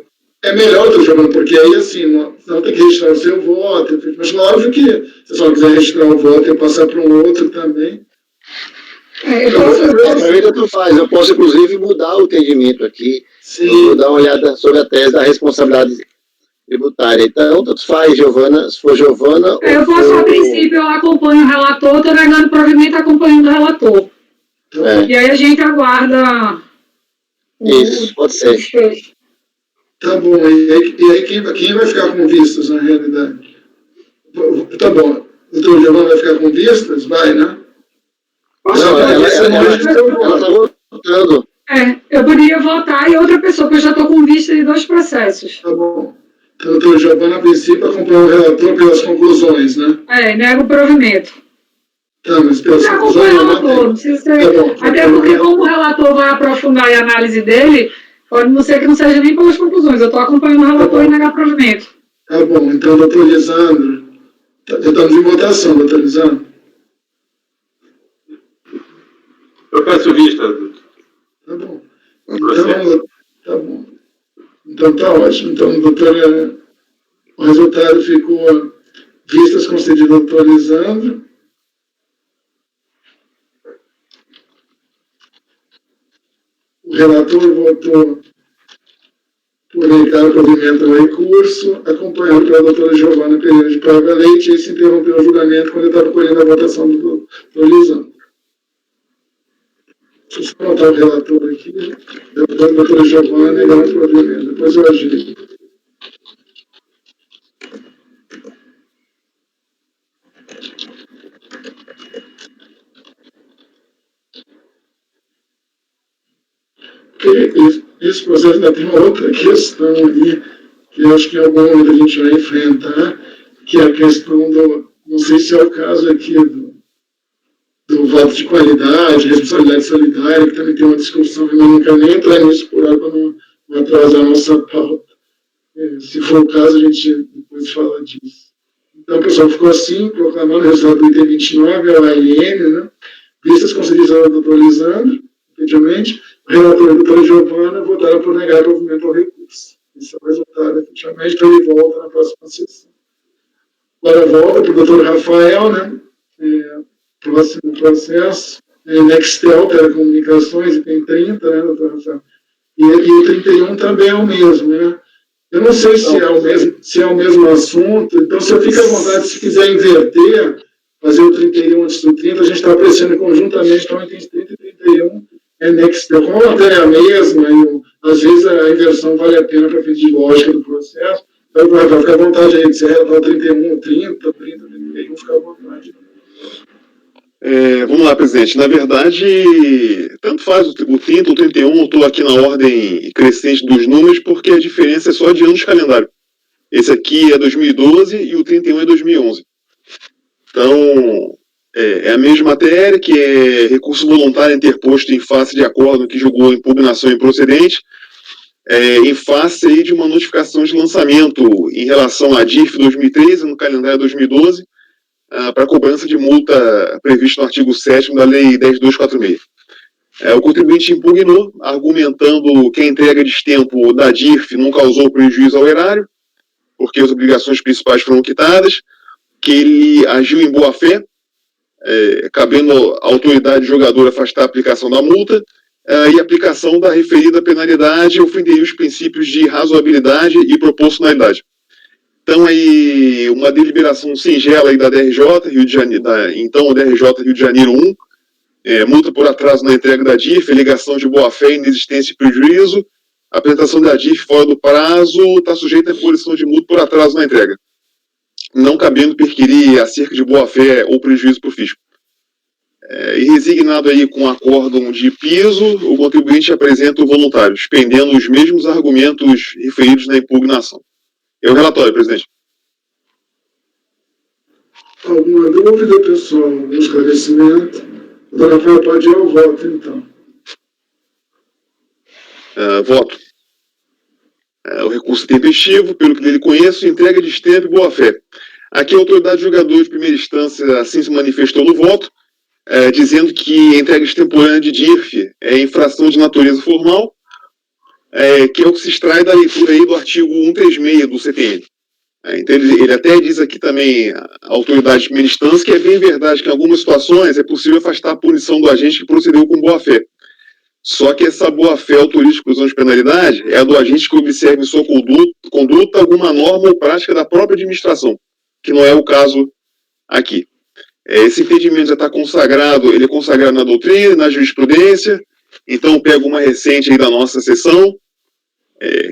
é melhor, estou chamando, porque aí, assim, não tem que registrar o seu voto, mas óbvio que, se você não quiser registrar o voto e passar para um outro também. Eu posso, inclusive, mudar o entendimento aqui. Sim. Vou dar uma olhada sobre a tese da responsabilidade tributária. Então, tanto faz, Giovana, se for Giovana... Eu posso, a princípio, eu acompanho o relator, estou negando provimento acompanhando o relator. E aí a gente aguarda... Isso, pode ser. Tá bom, e aí quem vai ficar com vistas, na realidade? Tá bom, o doutor Giovanni vai ficar com vistas? Vai, né? Ela está votando. Eu poderia votar e outra pessoa, porque eu já estou com vista de 2 processos. Tá bom. Então, doutor Giovanna, a princípio, acompanha o relator pelas conclusões, né? Nega o provimento. Tá, mas pelas Não conclusões... acompanha o relator, não precisa ser... Até porque, como o relator vai aprofundar a análise dele, pode não ser que não seja nem pelas conclusões. Eu estou acompanhando o relator e negar provimento. Tá bom, então, doutor Lisandro, já estamos em votação, doutor Lisandro. Eu peço vista. Tá bom. Então, tá bom. Então, tá ótimo. Então, doutor, o resultado ficou vistas concedidas ao doutor Lisandro. O relator votou por negar o provimento do recurso, acompanhado pela doutora Giovanna Pereira de Paiva Leite, e se interrompeu o julgamento quando ele estava colhendo a votação do doutor Lisandro. Deixa eu anotar o relator aqui, depois a doutora Giovanna negar o provimento, depois eu agir. Esse processo ainda tem uma outra questão ali, que eu acho que em algum momento a gente vai enfrentar, que é a questão do, não sei se é o caso aqui do voto de qualidade, responsabilidade solidária, que também tem uma discussão, eu não quero nem entrar nisso por hora para não atrasar a nossa pauta. Se for o caso, a gente depois fala disso. Então, o pessoal ficou assim, proclamando o resultado do item 29, ao AIN, né? Vistas concedidas ao doutor Lisandro, efetivamente, o relator e a doutora Giovanna votaram por negar o provimento ao recurso. Esse é o resultado, efetivamente, então ele volta na próxima sessão. Agora volta para o doutor Rafael, né? Próximo processo, Nextel, Telecomunicações, item 30, né, doutor Rafael? E o 31 também é o mesmo, né? Eu não sei se é o mesmo assunto, então se eu fico à vontade, se quiser inverter, fazer o 31 antes do 30, a gente está apreciando conjuntamente, então itens 30 e 31 é Nextel. Como a matéria é a mesma, às vezes a inversão vale a pena para fins de lógica do processo, então vai ficar à vontade aí, se é o 31, 30, 31, fica à vontade. Vamos lá, presidente. Na verdade, tanto faz o 30 ou 31, eu estou aqui na ordem crescente dos números, porque a diferença é só de anos de calendário. Esse aqui é 2012 e o 31 é 2011. Então, é a mesma matéria, que é recurso voluntário interposto em face de acordo que julgou impugnação improcedente, em face aí de uma notificação de lançamento em relação à DIRF 2013, no calendário 2012, para cobrança de multa prevista no artigo 7º da Lei 10.246. O contribuinte impugnou, argumentando que a entrega de destempo da DIRF não causou prejuízo ao erário, porque as obrigações principais foram quitadas, que ele agiu em boa-fé, cabendo à autoridade jogadora afastar a aplicação da multa, e a aplicação da referida penalidade ofenderia os princípios de razoabilidade e proporcionalidade. Então, aí, uma deliberação singela aí da DRJ, Rio de Janeiro, então, DRJ Rio de Janeiro 1, multa por atraso na entrega da DIRF, alegação de boa-fé, inexistência e prejuízo, apresentação da DIRF fora do prazo, está sujeita à imposição de multa por atraso na entrega, não cabendo perquirir acerca de boa-fé ou prejuízo para o fisco. E resignado aí com o acórdão de piso, o contribuinte apresenta o voluntário, expendendo os mesmos argumentos referidos na impugnação. É o relatório, presidente. Alguma dúvida, pessoal? Algum esclarecimento? O doutor Rafael pode ir ao voto, então. Voto. O recurso tempestivo, pelo que dele conheço, entrega de destempo e boa-fé. Aqui a autoridade jogadora de primeira instância assim se manifestou no voto, dizendo que a entrega extemporânea de DIRF é infração de natureza formal, que é o que se extrai da leitura aí do artigo 136 do CTN. Então ele até diz aqui também, a autoridade de primeira instância, que é bem verdade que em algumas situações é possível afastar a punição do agente que procedeu com boa-fé. Só que essa boa-fé autoriza a exclusão de penalidade é a do agente que observe em sua conduta alguma norma ou prática da própria administração, que não é o caso aqui. Esse impedimento já está consagrado, ele é consagrado na doutrina, na jurisprudência. Então, pego uma recente aí da nossa sessão,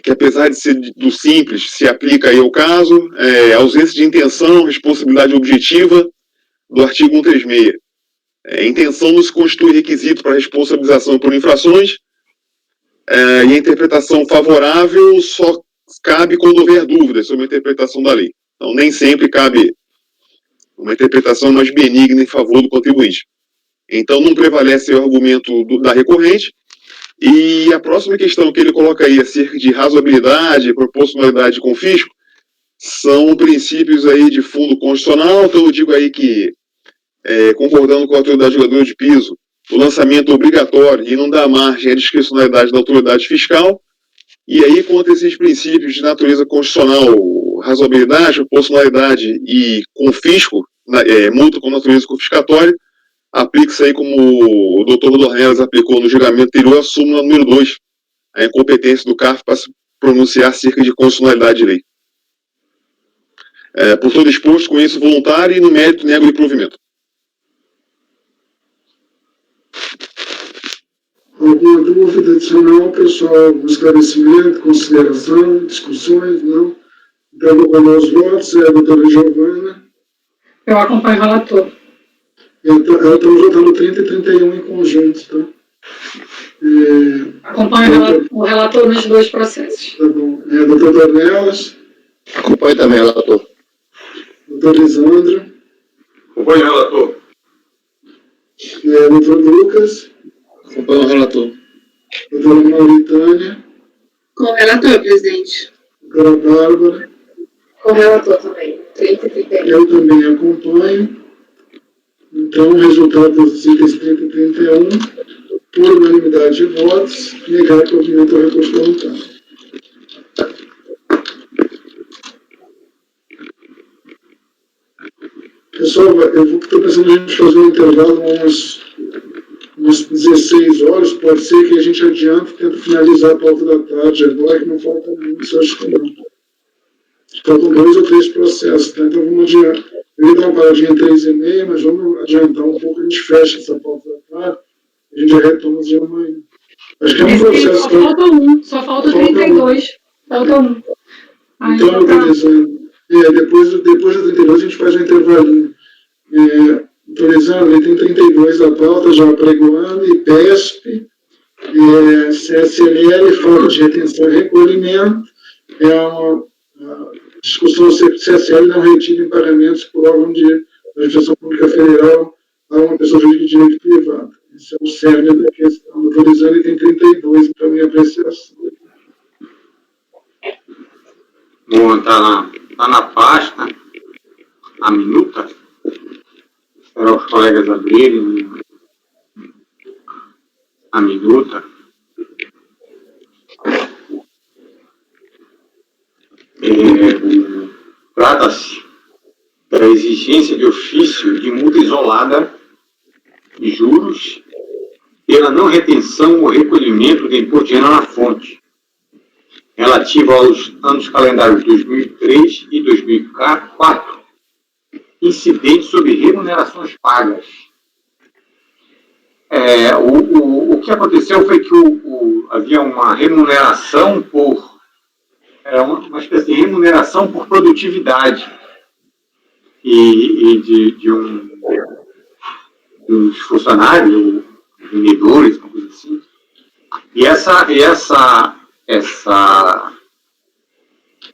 que apesar de ser do simples, se aplica aí ao caso, ausência de intenção, responsabilidade objetiva do artigo 136. Intenção não se constitui requisito para responsabilização por infrações, e a interpretação favorável só cabe quando houver dúvidas sobre a interpretação da lei. Então, nem sempre cabe uma interpretação mais benigna em favor do contribuinte. Então, não prevalece o argumento da recorrente. E a próxima questão que ele coloca aí acerca de razoabilidade, proporcionalidade e confisco, são princípios aí de fundo constitucional. Então, eu digo aí que, concordando com a autoridade reguladora de piso, o lançamento obrigatório e não dá margem à discricionalidade da autoridade fiscal. E aí, contra esses princípios de natureza constitucional, razoabilidade, proporcionalidade e confisco, multa com natureza confiscatória, aplica-se aí como o doutor Dornelas aplicou no julgamento anterior, a súmula número 2, a incompetência do CARF para se pronunciar acerca de constitucionalidade de lei. Por todo exposto, conheço voluntário e no mérito nego de provimento. Alguma dúvida adicional, pessoal? Esclarecimento, consideração, discussões? Não? Então, vou mandar os votos. A doutora Giovana. Eu acompanho o relator. Estamos votando 30 e 31 em conjunto, tá? Acompanho o relator nos dois processos. Tá bom. Doutor Dornelas. Acompanho também, relator. Doutor Lisandro. Acompanho o relator. Doutor Lucas. Acompanho o relator. Doutora Mauritânia. Com o relator, presidente. Doutora Bárbara. Com o relator também. 30 e 31. Eu também acompanho. Então, o resultado dos itens 30 e 31, por unanimidade de votos, negar provimento ao recurso voluntário. Pessoal, eu estou pensando em a gente fazer um intervalo umas 16 horas, pode ser que a gente adiante e tente finalizar a pauta da tarde agora, que não falta muito, isso acho que não. Faltam 2 ou 3 processos, tá? Então vamos adiar. Eu ia dar uma paradinha 3h30, mas vamos adiantar um pouco, a gente fecha essa pauta da tarde, a gente já retoma de amanhã. Acho que é um processo... Só falta um, só falta 32. Falta um. Então, autorizando. Depois da 32 a gente faz um intervalinho. Autorizando, ele tem 32 da pauta, já apregoando, IPESP, CSLL, falta de retenção e recolhimento, uma discussão se CSL não retira em pagamentos por órgão de administração pública federal a uma pessoa jurídica de direito privado. Esse é o cerne da questão. Autorizando, ele tem 32, então, minha apreciação. Bom, está na pasta, a minuta, para os colegas abrirem a minuta. Trata-se da exigência de ofício de multa isolada de juros pela não retenção ou recolhimento do imposto de renda na fonte, relativo aos anos calendários 2003 e 2004, incidentes sobre remunerações pagas. O que aconteceu foi que havia uma remuneração uma espécie de remuneração por produtividade e dos funcionários, vendedores, uma coisa assim. E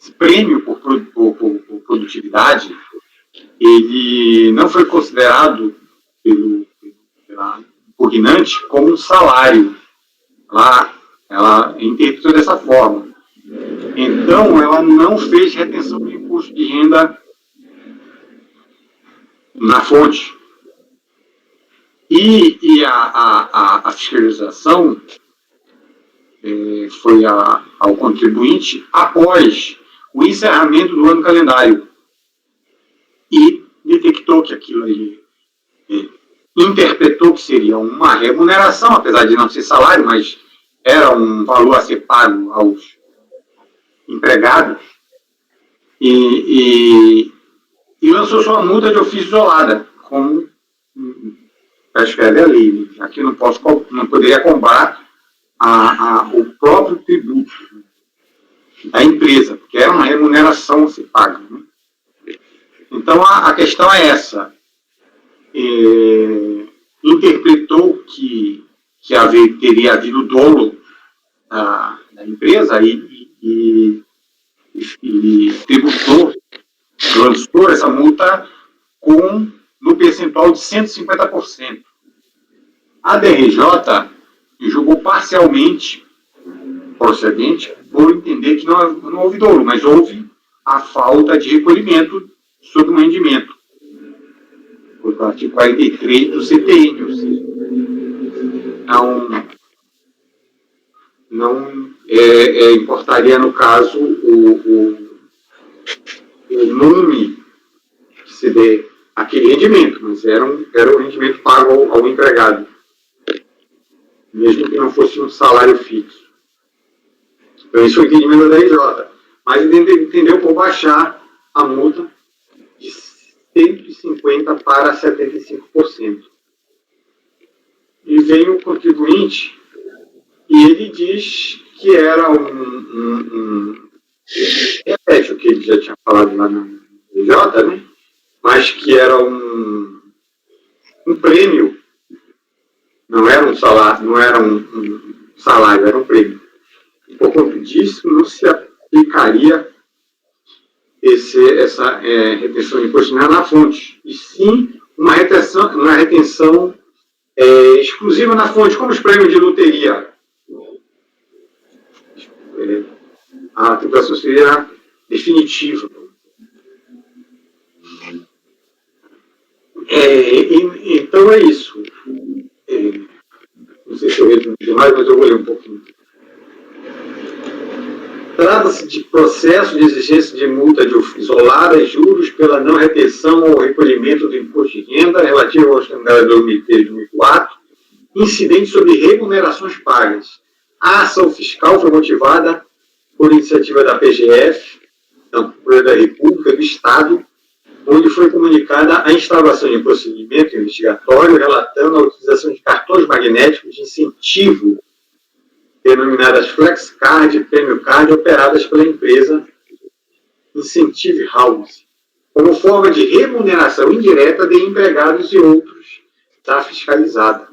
esse prêmio por produtividade, ele não foi considerado pela impugnante como um salário. Ela interpretou dessa forma. Então, ela não fez retenção do imposto de renda na fonte. E a fiscalização foi ao contribuinte após o encerramento do ano calendário. E detectou que aquilo aí, interpretou que seria uma remuneração, apesar de não ser salário, mas era um valor a ser pago aos empregados, e lançou sua multa de ofício isolada, como prescreve a lei. Aqui não poderia cobrar o próprio tributo da empresa, porque era uma remuneração a ser paga. Né? Então, a questão é essa. Interpretou que teria havido dolo da empresa e e tributou, lançou essa multa no percentual de 150%. A DRJ julgou parcialmente procedente por entender que não houve dolo, mas houve a falta de recolhimento sobre o rendimento, por artigo 43 do CTN, ou seja, não importaria, no caso, o nome que se dê aquele rendimento, mas era o rendimento pago ao empregado, mesmo que não fosse um salário fixo. Então, isso foi o entendimento da DRJ. Mas entendeu por baixar a multa de 150% para 75%. E vem o contribuinte e ele diz que era repete o que ele já tinha falado lá na DRJ, né? Mas que era um prêmio, não era um salário, era um prêmio. Por conta disso, não se aplicaria essa retenção de imposto na fonte, e sim uma retenção exclusiva na fonte, como os prêmios de loteria. A tributação seria definitiva. Então é isso. Não sei se eu respondi demais, mas eu vou ler um pouquinho. Trata-se de processo de exigência de multa isolada e juros pela não retenção ou recolhimento do imposto de renda relativo aos calendários de 2003 e 2004, incidente sobre remunerações pagas. A ação fiscal foi motivada por iniciativa da PGF, da Procuradoria da República do Estado, onde foi comunicada a instauração de um procedimento investigatório relatando a utilização de cartões magnéticos de incentivo, denominadas FlexCard e Premium Card, operadas pela empresa Incentive House, como forma de remuneração indireta de empregados e outros da fiscalizada.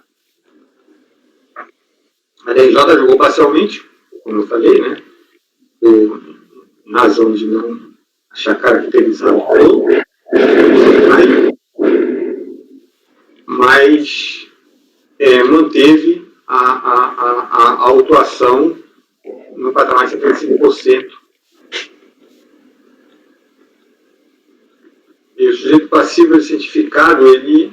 A DRJ julgou parcialmente, como eu falei, né, por razão de não achar caracterizado o dolo, mas manteve a autuação no patamar de 75%. E o sujeito passível de certificado, ele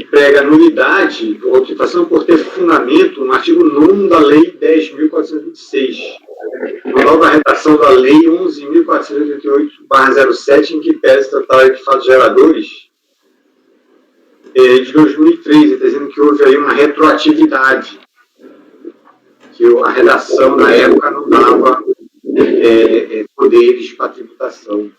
prega a nulidade ou autenticação por ter fundamento no artigo 9º da Lei 10.426, uma nova redação da Lei 11.488/07, em que pese tratar de fatos geradores, de 2003, dizendo que houve aí uma retroatividade, que a redação na época não dava poderes para tributação.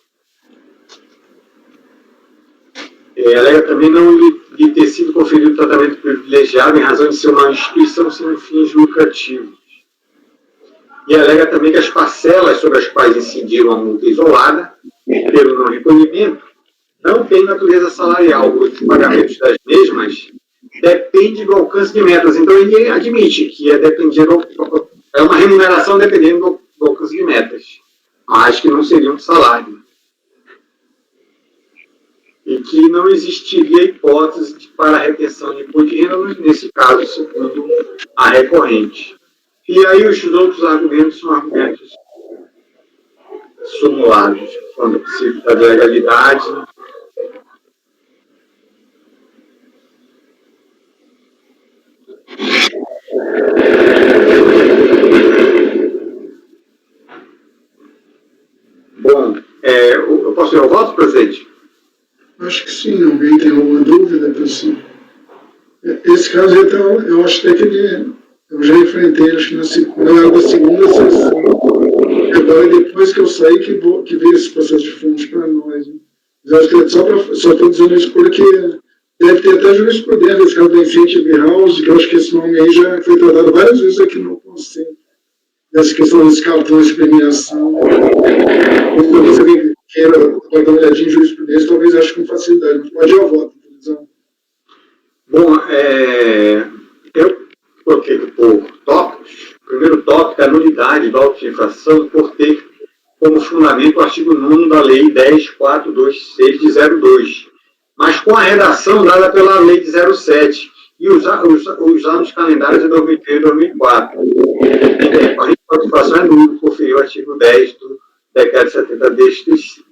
Alega também não lhe ter sido conferido tratamento privilegiado em razão de ser uma instituição sem fins lucrativos. E alega também que as parcelas sobre as quais incidiram a multa isolada, pelo não recolhimento, não têm natureza salarial, pois os pagamentos das mesmas dependem do alcance de metas. Então, ele admite que é uma remuneração dependendo do alcance de metas, mas que não seria um salário. E que não existiria hipótese para a retenção de imposto de renda, nesse caso, segundo a recorrente. E aí os outros argumentos são argumentos sumulados, quando possível da legalidade. Bom, eu posso ir ao voto, presidente? Acho que sim. Alguém tem alguma dúvida, pessoal? Esse caso, então, eu acho até que eu já enfrentei, acho que na segunda sessão. Agora, depois que eu saí, que veio esse processo de fundos para nós. Né? Mas acho que só estou dizendo isso porque deve ter até jurisprudência, esse caso da Incentive House, que eu acho que esse nome aí já foi tratado várias vezes aqui no Conselho. Essa questão dos cartões de premiação. Talvez alguém queira dar uma olhadinha em jurisprudência, talvez ache com facilidade, mas pode ir ao voto. Bom, eu coloquei por tópicos. O primeiro tópico é a nulidade do auto de infração por ter como fundamento o artigo 9º da Lei 10.426 de 02, mas com a redação dada pela Lei de 07 e os anos calendários de 2003 e 2004. Em decorrente da participação é nulo conferir o artigo 10 do Decreto 70 deste.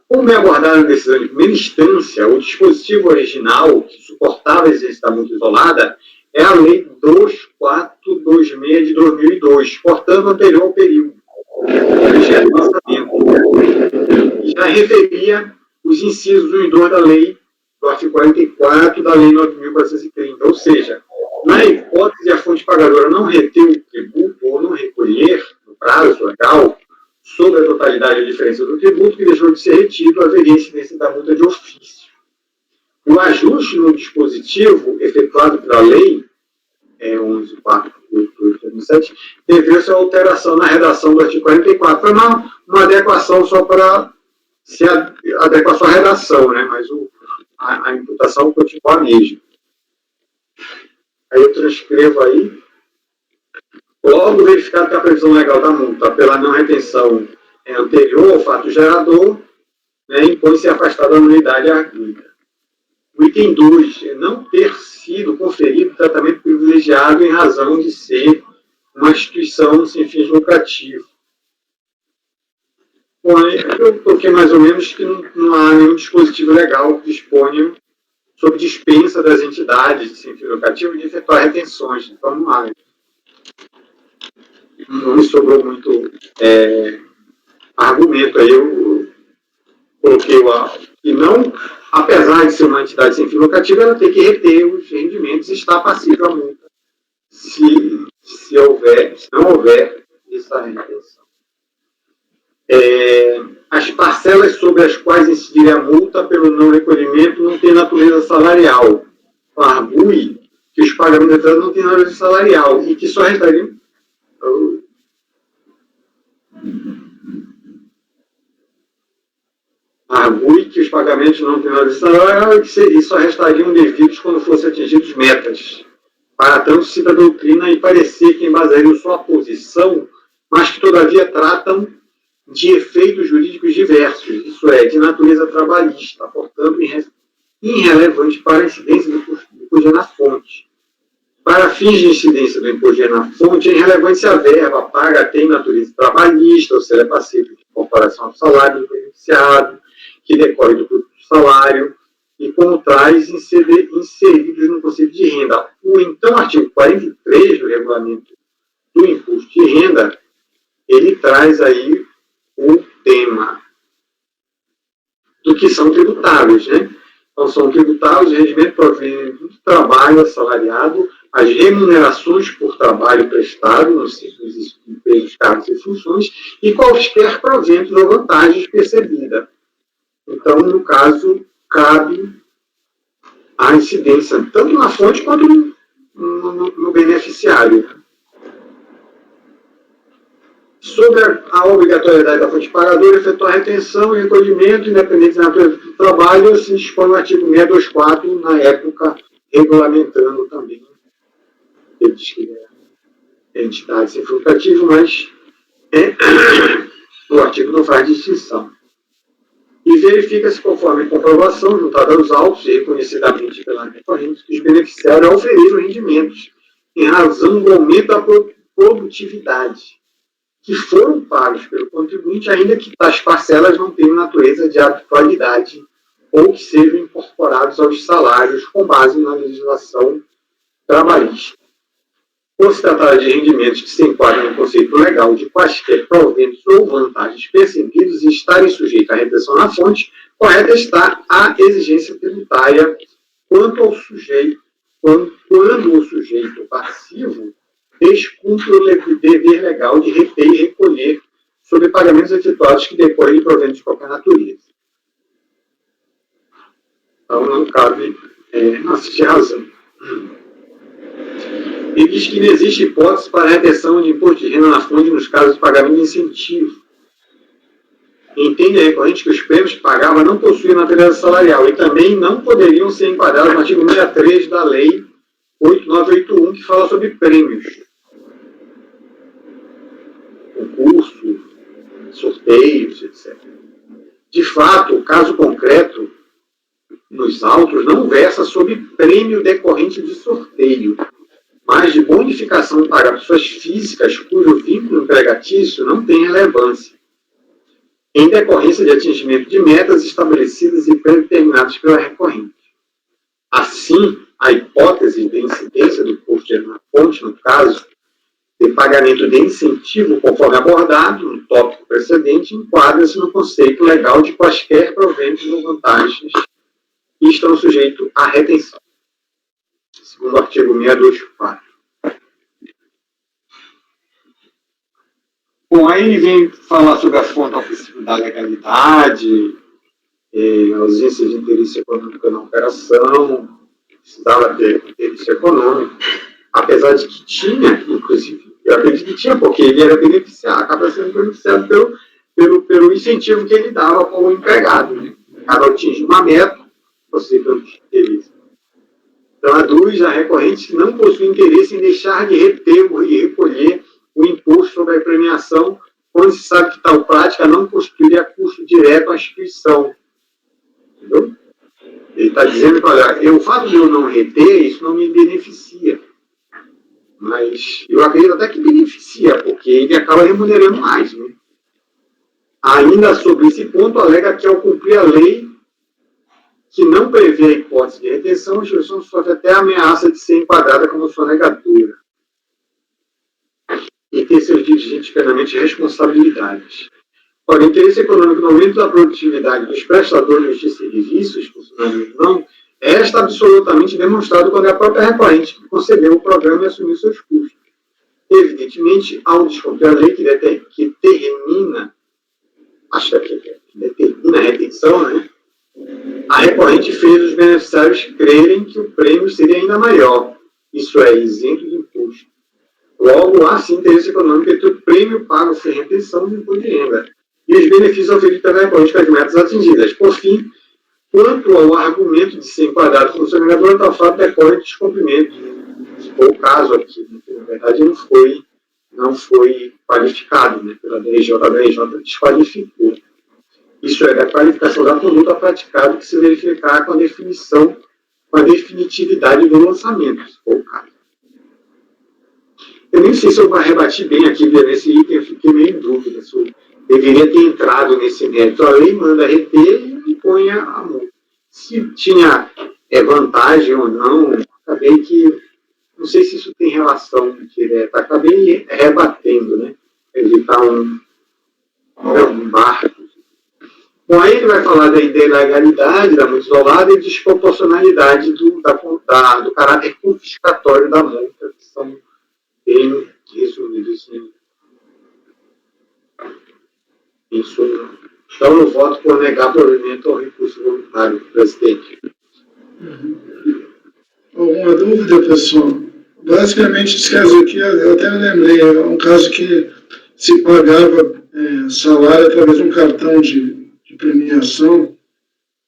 Como é abordado na decisão de primeira instância, o dispositivo original que suportava a existência da multa isolada é a Lei 2426 de 2002, portanto, anterior ao período de lançamento. E já referia os incisos 1 e 2 da Lei, do artigo 44 da Lei 9.430. Ou seja, na hipótese de a fonte pagadora não reter o tributo ou não recolher no prazo legal sobre a totalidade da diferença do tributo que deixou de ser retido, haveria incidência da multa de ofício. O ajuste no dispositivo efetuado pela Lei 11.488/2007 deveu-se a alteração na redação do artigo 44. Foi uma adequação só para se adequar só à redação, né? Mas a imputação continua a mesma. Aí eu transcrevo aí. Logo verificado que a previsão legal da multa pela não retenção é anterior ao fato gerador, né, impõe-se afastar da nulidade arguida. O item 2 é não ter sido conferido tratamento privilegiado em razão de ser uma instituição sem fins lucrativos. Bom, eu coloquei mais ou menos que não há nenhum dispositivo legal que disponha sobre dispensa das entidades de sem fins lucrativos de efetuar retenções. Então, não há. Não me sobrou muito argumento aí. Eu coloquei e não, apesar de ser uma entidade sem fim lucrativo, ela tem que reter os rendimentos e está passível à multa se não houver essa retenção. As parcelas sobre as quais incidiria a multa pelo não recolhimento não têm natureza salarial. Argui que os pagamentos não têm natureza salarial e que só restariam. Argui que os pagamentos não têm natureza salarial e só restariam devidos quando fossem atingidos metas. Para tanto, cita a doutrina e parecer que embasariam sua posição, mas que todavia tratam de efeitos jurídicos diversos, isso é, de natureza trabalhista, portanto, irrelevante para a incidência do imposto na fonte. Para fins de incidência do imposto na fonte, é irrelevante se a verba paga tem natureza trabalhista, ou se ela é passível de comparação ao salário do beneficiado, que decorre do produto do salário, e como traz inseridos no conceito de renda. O então artigo 43 do regulamento do imposto de renda, ele traz aí o tema do que são tributáveis, né? Então, são tributáveis o rendimento proveniente do trabalho assalariado, as remunerações por trabalho prestado nos empregos, cargos e funções, e quaisquer proventos ou vantagens percebidas. Então, no caso, cabe a incidência tanto na fonte quanto no beneficiário. Sobre a obrigatoriedade da fonte pagadora efetuar retenção e recolhimento, independente da natureza do trabalho, se dispõe no artigo 624, na época, regulamentando também. Ele diz que é entidade sem fim lucrativo, mas o artigo não faz distinção. E verifica-se, conforme a comprovação juntada aos autos e reconhecidamente pela recorrente, que os beneficiários oferiram rendimentos em razão do aumento da produtividade, que foram pagos pelo contribuinte, ainda que tais parcelas não tenham natureza de habitualidade ou que sejam incorporados aos salários com base na legislação trabalhista. Por se tratar de rendimentos que se enquadram no conceito legal de quaisquer proventos ou vantagens percebidos e estarem sujeitos à retenção na fonte, correta está a exigência tributária quando o sujeito passivo descumpre o dever legal de reter e recolher sobre pagamentos efetuados que decorrem de proventos de qualquer natureza. Então, não cabe não assistir razão. Ele diz que não existe hipótese para a retenção de imposto de renda na fonte nos casos de pagamento de incentivo. Entende a recorrente que os prêmios que pagava não possuíam natureza salarial e também não poderiam ser enquadrados no artigo 63 da Lei 8981, que fala sobre prêmios. Concurso, sorteios, etc. De fato, o caso concreto nos autos não versa sobre prêmio decorrente de sorteio, mas de bonificação para pessoas físicas cujo vínculo empregatício não tem relevância, em decorrência de atingimento de metas estabelecidas e predeterminadas pela recorrente. Assim, a hipótese de incidência do custo na fonte, no caso, de pagamento de incentivo, conforme abordado no tópico precedente, enquadra-se no conceito legal de quaisquer proventos ou vantagens que estão sujeitos à retenção, segundo o artigo 624. Bom, aí ele vem falar sobre a fonte ofensiva da legalidade, ausência de interesse econômico na operação, precisava ter interesse econômico, apesar de que tinha, inclusive, eu acredito que tinha, porque ele era beneficiado, acaba sendo beneficiado pelo incentivo que ele dava para o empregado. Né? O cara atinge uma meta, você não tem interesse. Então, a recorrente não possui interesse em deixar de reter e recolher o imposto sobre a premiação, quando se sabe que tal prática não constituiria custo direto à instituição. Entendeu? Ele está dizendo que, olha, o fato de eu não reter, isso não me beneficia. Mas eu acredito até que beneficia, porque ele acaba remunerando mais. Né? Ainda sobre esse ponto, alega que ao cumprir a lei, que não prevê a hipótese de retenção, a instituição sofre até a ameaça de ser enquadrada como sonegadora e ter seus dirigentes penalmente responsabilidades. Ora, o interesse econômico no aumento da produtividade dos prestadores de serviços, funcionários não, é absolutamente demonstrado quando é a própria recorrente que concebeu o programa e assumiu seus custos. Evidentemente, ao descumprir a lei que determina a retenção, né? A recorrente fez os beneficiários crerem que o prêmio seria ainda maior, isso é, isento de imposto. Logo, há sim interesse econômico entre o prêmio pago sem retenção de imposto de renda e os benefícios oferidos pela recorrente com as metas atingidas. Por fim, quanto ao argumento de ser enquadrado como sonegador, tal fato decorre de descumprimento. Se for o caso aqui, né, que na verdade não foi qualificado, né, pela DRJ, a DRJ desqualificou. Isso é, da qualificação da conduta praticada que se verificar com a definição, com a definitividade do lançamento, se for o caso. Eu nem sei se eu rebati bem aqui nesse item, eu fiquei meio em dúvida se eu deveria ter entrado nesse mérito. A lei manda reter e põe a multa. Se tinha vantagem ou não, acabei que, não sei se isso tem relação direta, acabei rebatendo, né? Evitar um barco. Bom, aí ele vai falar da ilegalidade, da multa isolada e desproporcionalidade do caráter confiscatório da multa, que são bem resumidos em suma. Então, eu voto por negar provimento ao recurso voluntário, presidente. Alguma dúvida, pessoal? Basicamente, esse caso aqui, eu até me lembrei, é um caso que se pagava salário através de um cartão de premiação,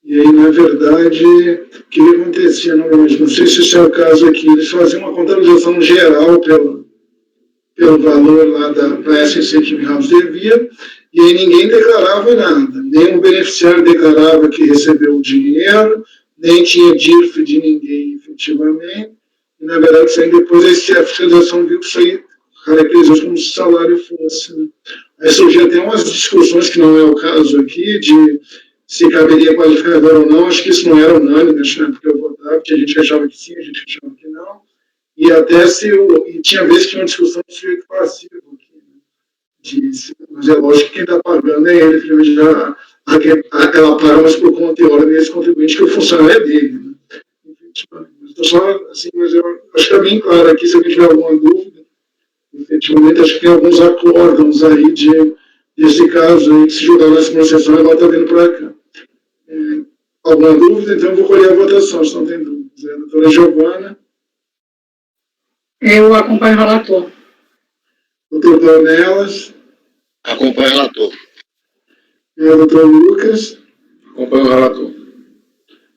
e aí, na verdade, o que acontecia normalmente, não sei se esse é o caso aqui, eles faziam uma contabilização geral pelo valor lá da SEC que House devia, e aí ninguém declarava nada, nem o beneficiário declarava que recebeu o dinheiro, nem tinha DIRF de ninguém efetivamente, e na verdade, isso aí depois a fiscalização viu que isso aí caracterizou como se o salário fosse. Né? Aí surgiu até umas discussões, que não é o caso aqui, de se caberia qualificador ou não, acho que isso não era unânime, porque eu votava, porque a gente achava que sim, a gente achava que não, e até e tinha vezes que tinha uma discussão de sujeito passivo aqui, né? Mas é lógico que quem está pagando é ele, finalmente ela paga, mas por conta e hora desse contribuinte, que o funcionário é dele. Né? Então, só assim, mas eu acho que está bem claro aqui, se alguém tiver alguma dúvida, efetivamente, acho que tem alguns acórdãos aí desse caso aí, que se julgaram nessa concessão, agora está vindo para cá. Alguma dúvida? Então, eu vou colher a votação, se não tem dúvidas. A doutora Giovana. Eu acompanho o relator. Doutor Dornelas. Acompanho o relator. Doutor Lucas. Acompanho o relator.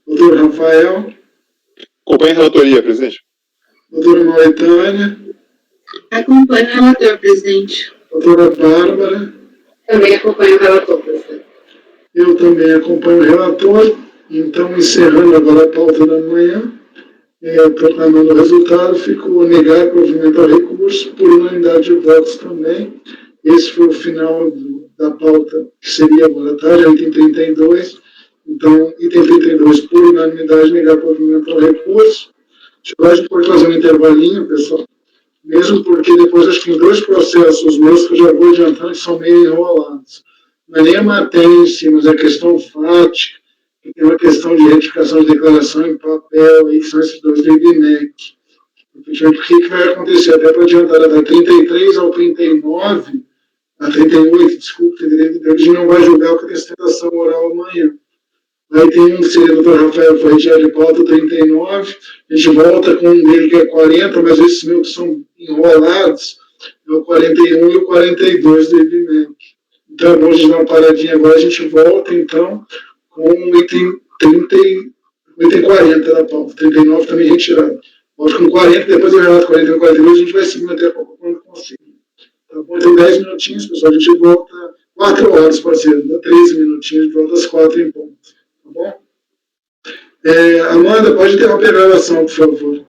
Doutor Rafael. Acompanho a relatoria, presidente. Doutora Mauritânia. Acompanho o relator, presidente. Doutora Bárbara. Também acompanho o relator, presidente. Eu também acompanho o relator. Então, encerrando agora a pauta da manhã, proclamando o resultado, ficou negar provimento ao recurso, por unanimidade de votos também. Esse foi o final da pauta, que seria agora à tarde, item 32. Então, item 32, por unanimidade, negar provimento ao recurso. A gente pode fazer um intervalinho, pessoal, mesmo porque depois acho que tem 2 processos meus que eu já vou adiantando que são meio enrolados. Não é nem a matéria em si, mas a questão fática, que tem uma questão de retificação de declaração em papel, aí, que são esses 2 do IBMEC. O que vai acontecer? Até para adiantar, da 33 ao 39, a 38, desculpa, 38, a gente não vai julgar porque tem sustentação oral amanhã. Aí tem um que seria o Dr. Rafael Forretier de pauta 39, a gente volta com um dele que é 40, mas esses meus que são enrolados, é o 41 e o 42 do IBMEC. Então é bom a gente dar uma paradinha agora, a gente volta então com o item 40 da pauta, 39 também retirado. Volta com 40, depois eu relato 41 e 42, a gente vai seguindo até quando conseguir. Tá bom? Então 10 minutinhos, pessoal, a gente volta 4 horas, pode ser, dá 13 minutinhos, a gente volta às 4 em ponto. Tá bom? Amanda, pode interromper a gravação, por favor.